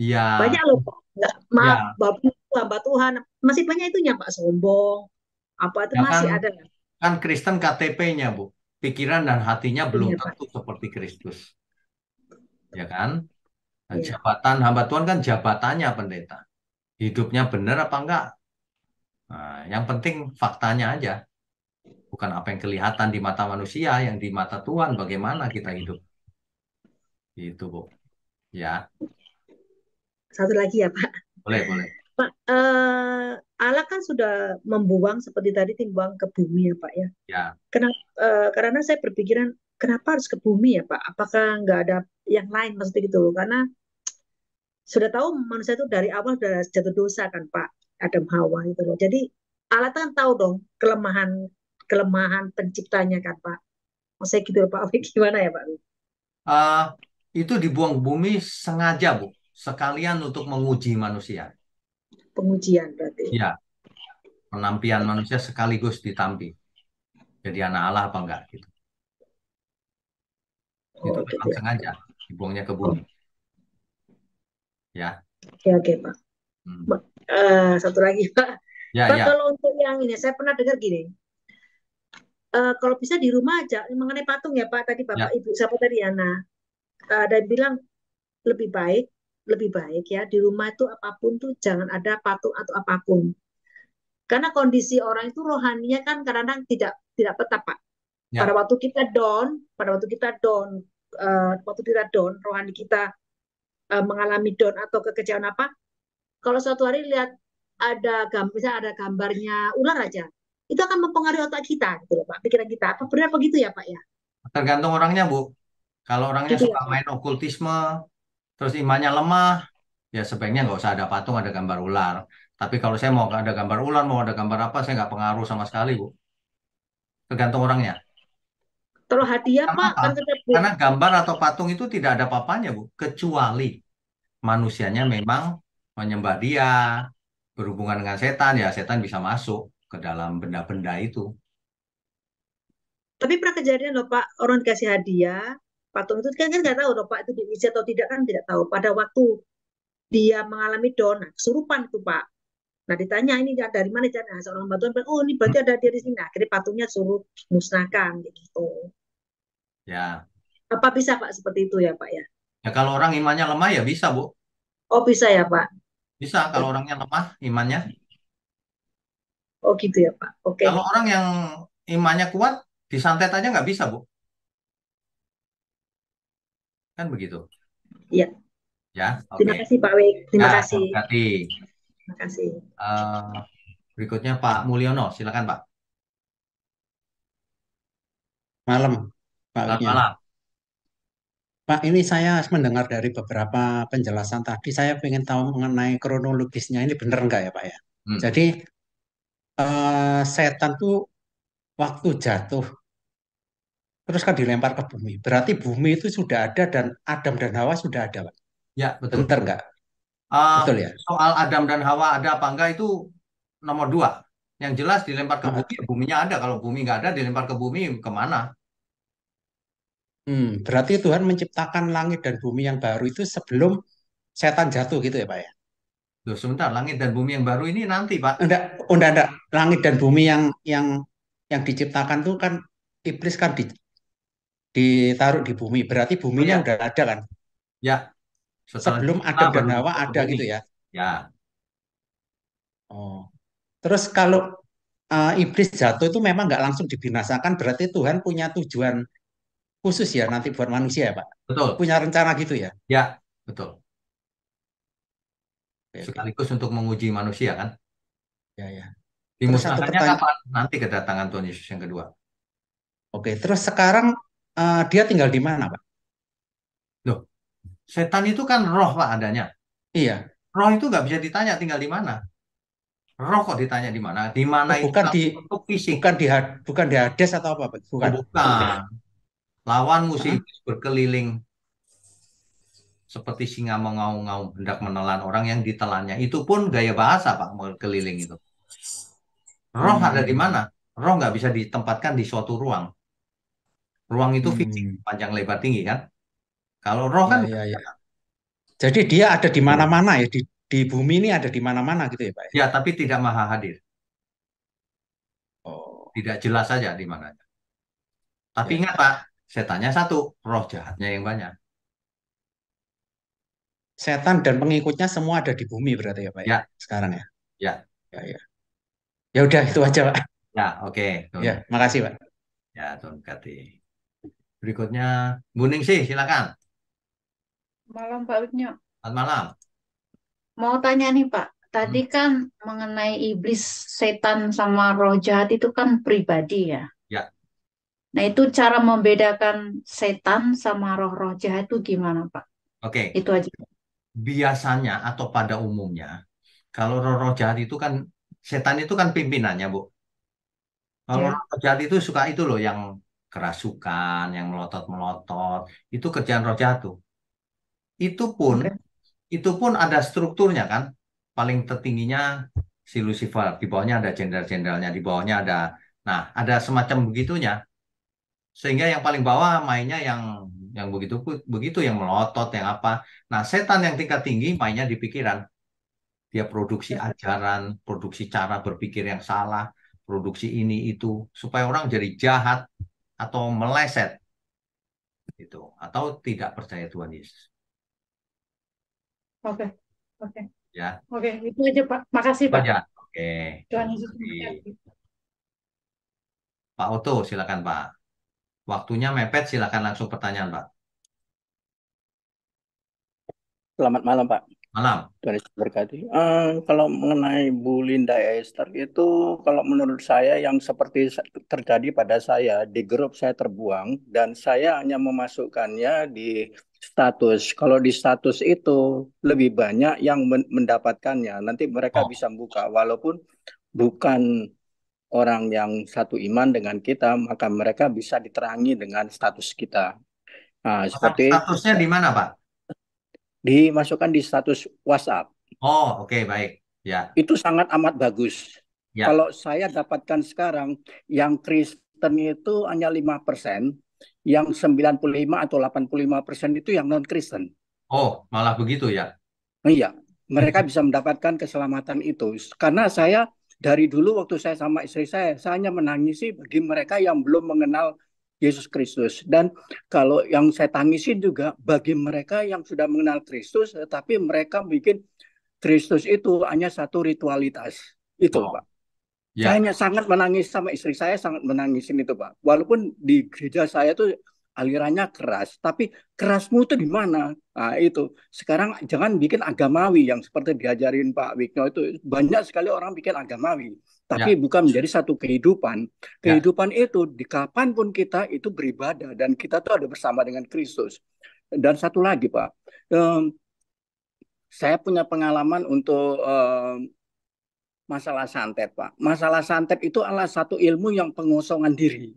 Ya. Banyak loh Pak, nggak maaf Ya. hamba Tuhan, masih banyak itunya Pak, sombong, apa itu Ya masih kan, ada. kan Kristen KTP-nya, Bu. Pikiran dan hatinya belum Iya, Pak. tentu seperti Kristus. Ya kan? Nah, Iya. jabatan hamba Tuhan kan jabatannya pendeta. Hidupnya benar apa enggak? Nah, yang penting faktanya aja. Bukan apa yang kelihatan di mata manusia, yang di mata Tuhan bagaimana kita hidup. Itu, Bu. Ya. Satu lagi ya Pak. Boleh, boleh. Pak, Allah kan sudah membuang seperti tadi timbuang ke bumi ya Pak ya. Ya. Karena saya berpikiran kenapa harus ke bumi ya Pak? Apakah nggak ada yang lain maksudnya gitu loh? Karena sudah tahu manusia itu dari awal sudah jatuh dosa kan Pak, Adam Hawa itu loh. Jadi Allah kan tahu dong kelemahan penciptanya kan Pak. Maksudnya gitu loh Pak. Gimana ya Pak? Itu dibuang bumi sengaja, Bu. Sekalian untuk menguji manusia. Pengujian berarti. Ya. Penampian manusia sekaligus ditampi. Jadi anak Allah apa enggak gitu. Itu memang gitu ya. sengaja dibuangnya ke bumi. Ya. Oke Pak. Satu lagi Pak. Ya, Pak, ya. kalau untuk yang ini saya pernah dengar gini. Kalau bisa di rumah aja mengenai patung ya Pak, tadi Bapak Ibu siapa tadi ya, nah ada yang bilang lebih baik ya di rumah itu apapun tuh jangan ada patung atau apapun, karena kondisi orang itu rohaninya kan kadang-kadang tidak peta Pak. Ya. Pada waktu kita down rohani kita mengalami down atau kekecewaan apa, kalau suatu hari lihat misalnya ada gambarnya ular aja, itu akan mempengaruhi otak kita gitu loh Pak, pikiran kita. Apa benar begitu ya Pak ya? Tergantung orangnya, Bu. Kalau orangnya Gitu ya suka Pak. main okultisme, terus imannya lemah, ya sebaiknya nggak usah ada patung, ada gambar ular. Tapi kalau saya mau ada gambar ular, mau ada gambar apa, saya nggak pengaruh sama sekali, Bu. Tergantung orangnya. Kalau hadiah Karena Pak, apa? kan setiap Karena gambar atau patung itu tidak ada apa-apanya, Bu. Kecuali manusianya memang menyembah dia, berhubungan dengan setan, ya setan bisa masuk ke dalam benda-benda itu. tapi pernah kejadian loh Pak, orang dikasih hadiah, patung itu kan nggak tahu loh Pak itu diisi atau tidak kan tidak tahu. Pada waktu dia mengalami down, nah, kesurupan itu Pak. Nah ditanya ini dari mana cara? Nah, seorang bantuan bilang, oh ini berarti ada dia di sini. Nah, akhirnya patungnya suruh musnahkan gitu. Ya, Apa bisa Pak seperti itu ya Pak ya? ya kalau orang imannya lemah ya bisa, Bu. Oh bisa ya Pak. Bisa kalau orangnya lemah imannya. Oh gitu ya Pak. Oke. Kalau orang yang imannya kuat, disantet aja nggak bisa, Bu. Kan begitu. Iya. Ya, Terima oke. kasih Pak Wik. Ya, Terima kasih. berarti Terima kasih. berikutnya Pak Mulyono, silakan Pak. Malam, Pak Selamat Wiknya. malam. Pak, ini saya mendengar dari beberapa penjelasan tadi, saya ingin tahu mengenai kronologisnya ini benar nggak ya Pak ya? Jadi setan tuh waktu jatuh, terus kan dilempar ke bumi. Berarti bumi itu sudah ada dan Adam dan Hawa sudah ada, Pak. Ya, betul. Benar nggak? Betul ya? Soal Adam dan Hawa ada apa enggak itu nomor 2. Yang jelas dilempar ke bumi, buminya ada. Kalau bumi nggak ada, dilempar ke bumi kemana? Berarti Tuhan menciptakan langit dan bumi yang baru itu sebelum setan jatuh gitu ya Pak ya? Loh, sebentar, langit dan bumi yang baru ini nanti, Pak. Enggak. Langit dan bumi yang diciptakan tuh kan iblis kan ditaruh di bumi. Berarti buminya udah ada kan? Ya, setelah Sebelum dicipta Adam dan baru Hawa ke ada bumi. gitu ya? Ya, Oh. Terus kalau iblis jatuh itu memang nggak langsung dibinasakan, berarti Tuhan punya tujuan khusus ya nanti buat manusia ya Pak? betul. Punya rencana gitu ya? Ya, betul. Oke. Sekaligus untuk menguji manusia kan? Ya, ya. Terus satu Dimusnahkannya pertanyaan. kapan? Nanti kedatangan Tuhan Yesus yang kedua. Oke, terus sekarang dia tinggal di mana Pak? Loh, setan itu kan roh, Pak, adanya. Iya. Roh itu nggak bisa ditanya tinggal di mana. Roh kok ditanya di mana? Di mana itu Bukan di untuk fisik. bukan di Hades atau apa Pak? Bukan. Bukan. Lawanmu sih berkeliling seperti singa mengaum-ngaum hendak menelan orang yang ditelannya. Itu pun gaya bahasa, Pak, berkeliling itu. Roh ada di mana? Roh nggak bisa ditempatkan di suatu ruang. Ruang itu fisik, panjang lebar tinggi kan? Kalau roh kan Ya. Jadi dia ada di mana-mana ya di bumi ini ada di mana-mana gitu ya Pak? Ya, tapi tidak maha hadir. Oh. Tidak jelas saja di mana. Tapi ingat Pak, setannya satu, roh jahatnya yang banyak. Setan dan pengikutnya semua ada di bumi berarti ya Pak ya? Sekarang ya? Ya. Ya. Ya udah itu aja Pak. Ya, oke. Ya, makasih Pak. Ya, Tuhan berkati. Berikutnya, Bu Ningsih, silakan. Malam Pak Wiknya. Selamat malam. Mau tanya nih Pak, tadi kan mengenai iblis, setan sama roh jahat itu kan pribadi ya. Ya. Nah itu cara membedakan setan sama roh-roh jahat itu gimana Pak? Oke. Itu aja. Biasanya atau pada umumnya, kalau roh-roh jahat itu kan, setan itu kan pimpinannya, Bu. Kalau roh jahat itu suka itu loh, yang kerasukan, yang melotot-melotot, itu kerjaan roh jahat tuh. Itu pun ada strukturnya kan. Paling tertingginya si Lucifer, di bawahnya ada jenderal-jenderalnya, di bawahnya ada, nah ada semacam begitunya. Sehingga yang paling bawah mainnya yang begitu begitu yang melotot, yang apa. Nah, setan yang tingkat tinggi mainnya di pikiran. Dia produksi ajaran, produksi cara berpikir yang salah, produksi ini itu supaya orang jadi jahat atau meleset gitu, atau tidak percaya Tuhan Yesus. Oke. Ya. Oke, itu aja Pak. Makasih Pak. Aja. Oke. Tuhan Yesus memberkati. Pak Oto, silakan Pak. Waktunya mepet, silakan langsung pertanyaan Pak. Selamat malam Pak. Malam. Tuhan Yesus berkati. Kalau mengenai Bu Linda Esther itu, kalau menurut saya yang seperti terjadi pada saya, di grup saya terbuang dan saya hanya memasukkannya di status. Kalau di status itu lebih banyak yang mendapatkannya. Nanti mereka Oh, bisa buka, walaupun bukan orang yang satu iman dengan kita, maka mereka bisa diterangi dengan status kita. Nah, seperti statusnya di mana, Pak? dimasukkan di status WhatsApp. Oh, oke, baik. Ya, Itu sangat amat bagus. ya. Kalau saya dapatkan sekarang, yang Kristen itu hanya 5%, yang 95 atau 85% itu yang non-Kristen. Oh, malah begitu ya. Iya, mereka bisa mendapatkan keselamatan itu. Karena saya dari dulu waktu saya sama istri saya hanya menangisi bagi mereka yang belum mengenal Yesus Kristus. Dan kalau yang saya tangisin juga bagi mereka yang sudah mengenal Kristus, tetapi mereka bikin Kristus itu hanya satu ritualitas. Itu, Oh, Pak. Saya ya. hanya sangat menangis sama istri saya, sangat menangisin itu, Pak. Walaupun di gereja saya tuh alirannya keras, tapi kerasmu itu di mana? Nah, itu. Sekarang jangan bikin agamawi yang seperti diajarin Pak Wigno itu. Banyak sekali orang bikin agamawi, tapi Ya, bukan menjadi satu kehidupan. ya. Kehidupan itu di kapanpun kita itu beribadah dan kita tuh ada bersama dengan Kristus. Dan satu lagi, Pak. Em, saya punya pengalaman untuk masalah santet, Pak. Masalah santet itu adalah satu ilmu yang pengosongan diri.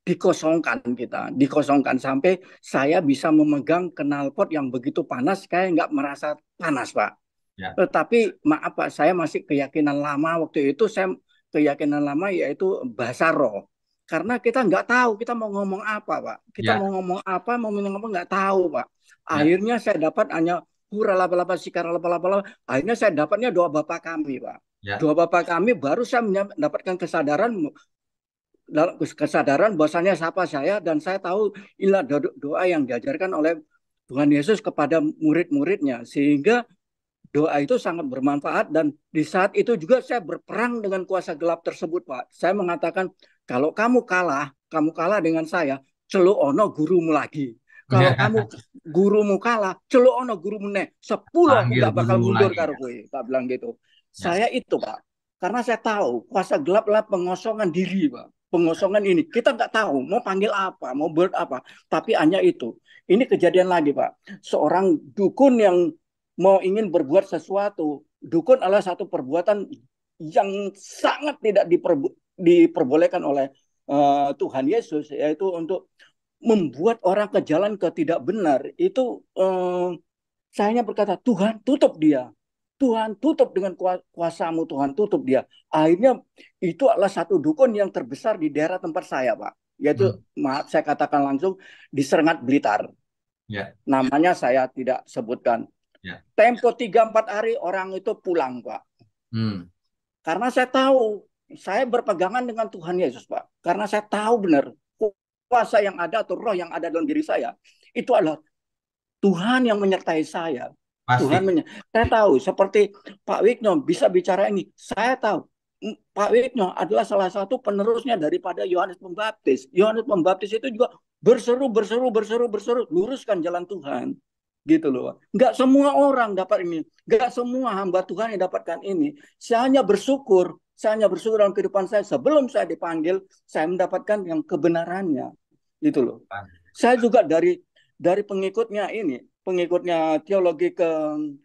Dikosongkan kita, dikosongkan sampai saya bisa memegang knalpot yang begitu panas, kayak nggak merasa panas, Pak. Ya, Tetapi maaf Pak, saya masih keyakinan lama waktu itu, saya keyakinan lama yaitu bahasa roh. Karena kita nggak tahu kita mau ngomong apa, Pak. Kita ya, mau ngomong apa, mau ngomong apa nggak tahu, Pak. ya, Akhirnya saya dapat hanya pura laba-laba sikara laba-laba. Akhirnya saya dapatnya doa Bapa kami, Pak. ya, Doa Bapa kami baru saya mendapatkan kesadaran bahwasanya siapa saya dan saya tahu inilah doa yang diajarkan oleh Tuhan Yesus kepada murid-muridnya sehingga doa itu sangat bermanfaat dan di saat itu juga saya berperang dengan kuasa gelap tersebut, Pak. Saya mengatakan kalau kamu kalah dengan saya, celuk ono gurumu lagi. Kalau kamu gurumu kalah, celuk ono gurumu ne. 10 aku panggil nggak bakal guru mundur lagi karo ya. kowe. Tak bilang gitu. Ya, Saya itu, Pak. Karena saya tahu kuasa gelap adalah pengosongan diri, Pak. Pengosongan ini kita nggak tahu mau panggil apa, mau buat apa, tapi hanya itu. Ini kejadian lagi, Pak. Seorang dukun yang mau ingin berbuat sesuatu. Dukun adalah satu perbuatan yang sangat tidak diperbolehkan oleh Tuhan Yesus, yaitu untuk membuat orang ke jalan ke tidak benar. Itu saya hanya berkata, Tuhan tutup dia. Tuhan tutup dengan kuasamu, Tuhan tutup dia. Akhirnya itu adalah satu dukun yang terbesar di daerah tempat saya, Pak. Yaitu, maaf saya katakan langsung, di Serengat Blitar. ya, Namanya saya tidak sebutkan. ya. Tempo 3-4 hari orang itu pulang, Pak. Karena saya tahu, saya berpegangan dengan Tuhan Yesus, Pak. Karena saya tahu benar, kuasa yang ada atau roh yang ada dalam diri saya, itu adalah Tuhan yang menyertai saya. Pasti. Saya tahu, seperti Pak Wigno bisa bicara ini. Saya tahu, Pak Wigno adalah salah satu penerusnya daripada Yohanes Pembaptis. Yohanes Pembaptis itu juga berseru, luruskan jalan Tuhan. Gitu loh. Nggak semua orang dapat ini. Nggak semua hamba Tuhan yang dapatkan ini. Saya hanya bersyukur dalam kehidupan saya. Sebelum saya dipanggil, saya mendapatkan yang kebenarannya. Gitu loh. Saya juga dari pengikutnya teologi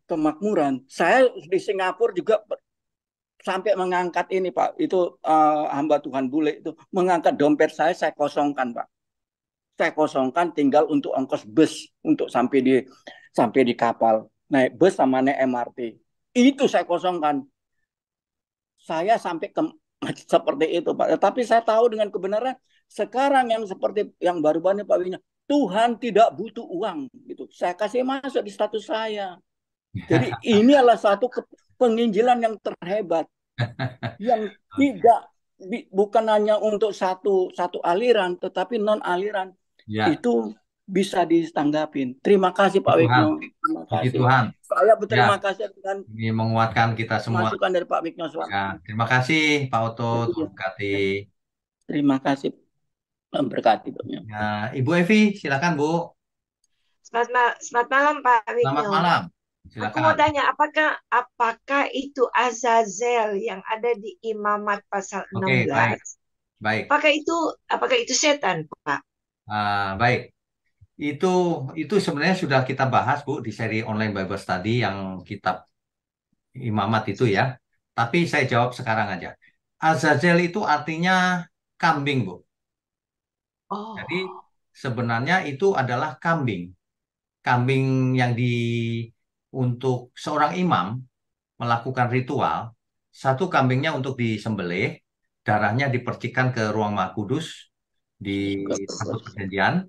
kemakmuran. Saya di Singapura juga sampai mengangkat ini, Pak. Itu hamba Tuhan bule itu mengangkat dompet saya kosongkan, Pak. Saya kosongkan tinggal untuk ongkos bus untuk sampai di kapal, naik bus sama naik MRT. Itu saya kosongkan. Saya sampai seperti itu, Pak. Tapi saya tahu dengan kebenaran sekarang yang seperti yang baru-baru Pak Winya, Tuhan tidak butuh uang gitu. Saya kasih masuk di status saya. Jadi ini adalah satu penginjilan yang terhebat yang tidak bukan hanya untuk satu aliran tetapi non aliran. Ya. Itu bisa ditanggapin. Terima kasih Pak Wigno. Terima kasih. Tuhan. Saya berterima Ya. kasih dengan ini menguatkan kita semua. masukan dari Pak Wigno. Ya, terima kasih Pak Oto, Tuhan berkati. Terima kasih. Berkati. Ya, Ibu Evi, silakan Bu. Selamat malam Pak Wigno. Selamat malam. Aku mau Silakan. tanya, apakah itu Azazel yang ada di Imamat pasal Oke, 16? baik. Baik. Apakah itu setan, Pak? Baik. Itu sebenarnya sudah kita bahas, Bu, di seri online Bible Study yang kitab Imamat itu ya. Tapi saya jawab sekarang aja. Azazel itu artinya kambing, Bu. Jadi Oh, sebenarnya itu adalah kambing. Kambing yang untuk seorang imam melakukan ritual, satu kambingnya untuk disembelih, darahnya dipercikan ke ruang Maha Kudus di tempat perjanjian.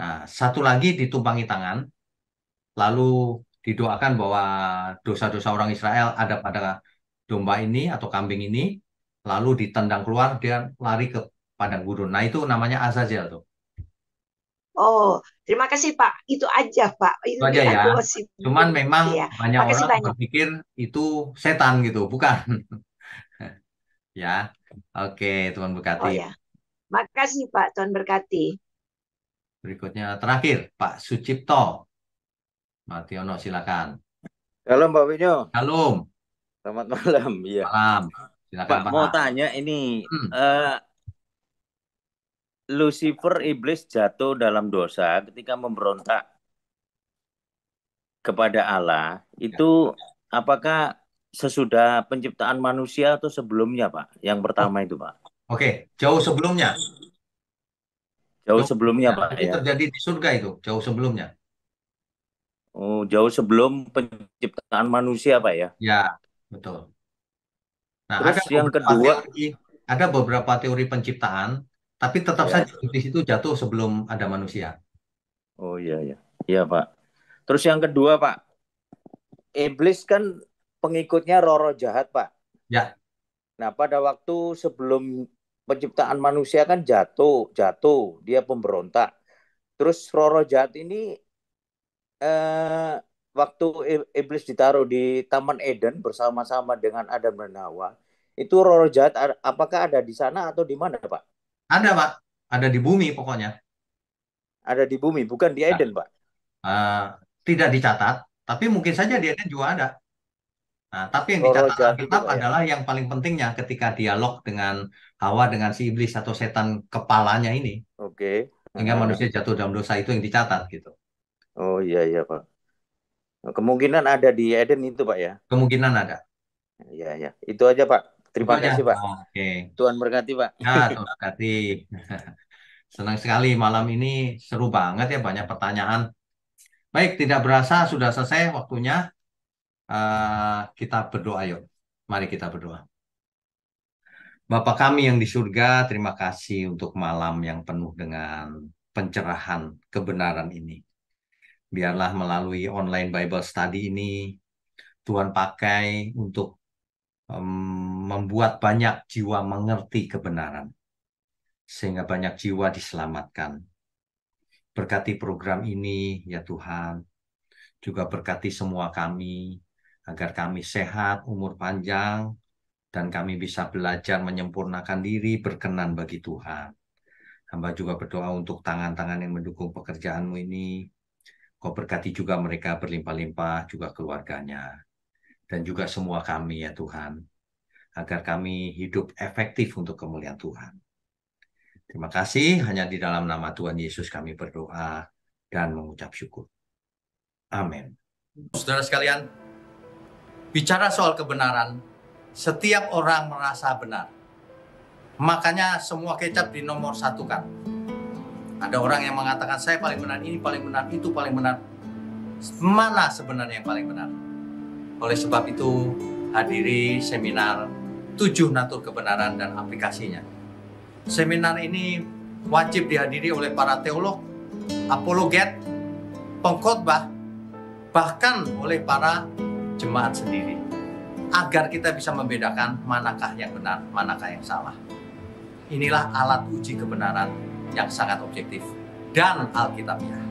Nah, satu lagi ditumpangi tangan, lalu didoakan bahwa dosa-dosa orang Israel ada pada domba ini atau kambing ini, lalu ditendang keluar, dia lari ke padang gurun. Nah, itu namanya Azazel tuh. oh, terima kasih Pak. Itu aja Pak. Itu aja ya. Aku masih Cuman memang ya. banyak Makasih orang banyak. berpikir itu setan gitu, bukan? Ya, oke, Tuhan Oh berkati. ya. Makasih Pak. Tuhan berkati. Berikutnya terakhir, Pak Sucipto Martiono, silakan. Halo Mbak Winyo. Halo. Selamat malam. Iya. Malam. Silakan Pak, Pak. mau tanya ini, Lucifer iblis jatuh dalam dosa ketika memberontak kepada Allah. Itu apakah sesudah penciptaan manusia atau sebelumnya, Pak? Yang pertama itu, Pak. Oke, jauh sebelumnya. Jauh sebelumnya, Pak. Itu Ya. terjadi di surga itu, jauh sebelumnya. Oh, jauh sebelum penciptaan manusia, Pak ya? Ya, betul. Nah, Terus yang kedua, ada beberapa teori penciptaan, tapi tetap ya. saja iblis itu jatuh sebelum ada manusia. Oh iya, ya. Iya, Pak. Terus yang kedua, Pak. Iblis kan pengikutnya roh-roh jahat, Pak. Ya. Nah, pada waktu sebelum penciptaan manusia kan jatuh, dia pemberontak. Terus roh-roh jahat ini waktu iblis ditaruh di Taman Eden bersama-sama dengan Adam dan Hawa, itu roh-roh jahat apakah ada di sana atau di mana, Pak? Ada, Pak. Ada di bumi pokoknya. Ada di bumi, bukan di Eden, Pak? Tidak dicatat, tapi mungkin saja di Eden juga ada. Nah, tapi yang dicatat Alkitab adalah yang paling pentingnya ketika dialog dengan Hawa dengan si iblis atau setan kepalanya ini. Oke. Sehingga manusia jatuh dalam dosa itu yang dicatat gitu. Oh iya, Pak. Kemungkinan ada di Eden itu, Pak ya? Kemungkinan ada. Iya. Itu aja, Pak. Terima kasih, Pak. Oke. Tuhan berkati, Pak. Ya, Tuhan berkati. Senang sekali malam ini, seru banget ya, banyak pertanyaan. Baik, tidak berasa sudah selesai waktunya. Kita berdoa yuk. Mari kita berdoa. Bapa kami yang di surga, terima kasih untuk malam yang penuh dengan pencerahan kebenaran ini. Biarlah melalui online Bible Study ini, Tuhan pakai untuk membuat banyak jiwa mengerti kebenaran. Sehingga banyak jiwa diselamatkan. Berkati program ini, ya Tuhan. Juga berkati semua kami, agar kami sehat, umur panjang, dan kami bisa belajar menyempurnakan diri berkenan bagi Tuhan. Hamba juga berdoa untuk tangan-tangan yang mendukung pekerjaanmu ini. Kau berkati juga mereka berlimpah-limpah, juga keluarganya. Dan juga semua kami ya Tuhan. Agar kami hidup efektif untuk kemuliaan Tuhan. Terima kasih, hanya di dalam nama Tuhan Yesus kami berdoa dan mengucap syukur. Amin. Saudara sekalian, bicara soal kebenaran, setiap orang merasa benar. Makanya semua kecap dinomor satukan. Ada orang yang mengatakan saya paling benar, ini paling benar, itu paling benar. Mana sebenarnya yang paling benar? Oleh sebab itu, hadiri seminar 7 natur kebenaran dan aplikasinya. Seminar ini wajib dihadiri oleh para teolog, apologet, pengkhotbah, bahkan oleh para jemaat sendiri. Agar kita bisa membedakan manakah yang benar, manakah yang salah. Inilah alat uji kebenaran yang sangat objektif dan alkitabiah.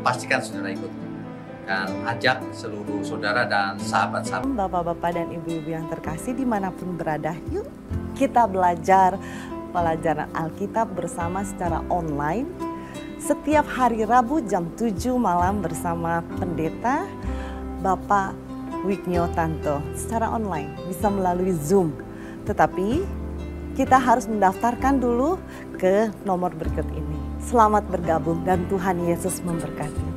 Pastikan saudara ikut dan ajak seluruh saudara dan sahabat-sahabat. Bapak-bapak dan ibu-ibu yang terkasih dimanapun berada, yuk kita belajar pelajaran Alkitab bersama secara online setiap hari Rabu jam 7 malam bersama pendeta Bapak Wiknyo Tanto secara online, bisa melalui Zoom. Tetapi kita harus mendaftarkan dulu ke nomor berikut ini. Selamat bergabung dan Tuhan Yesus memberkati.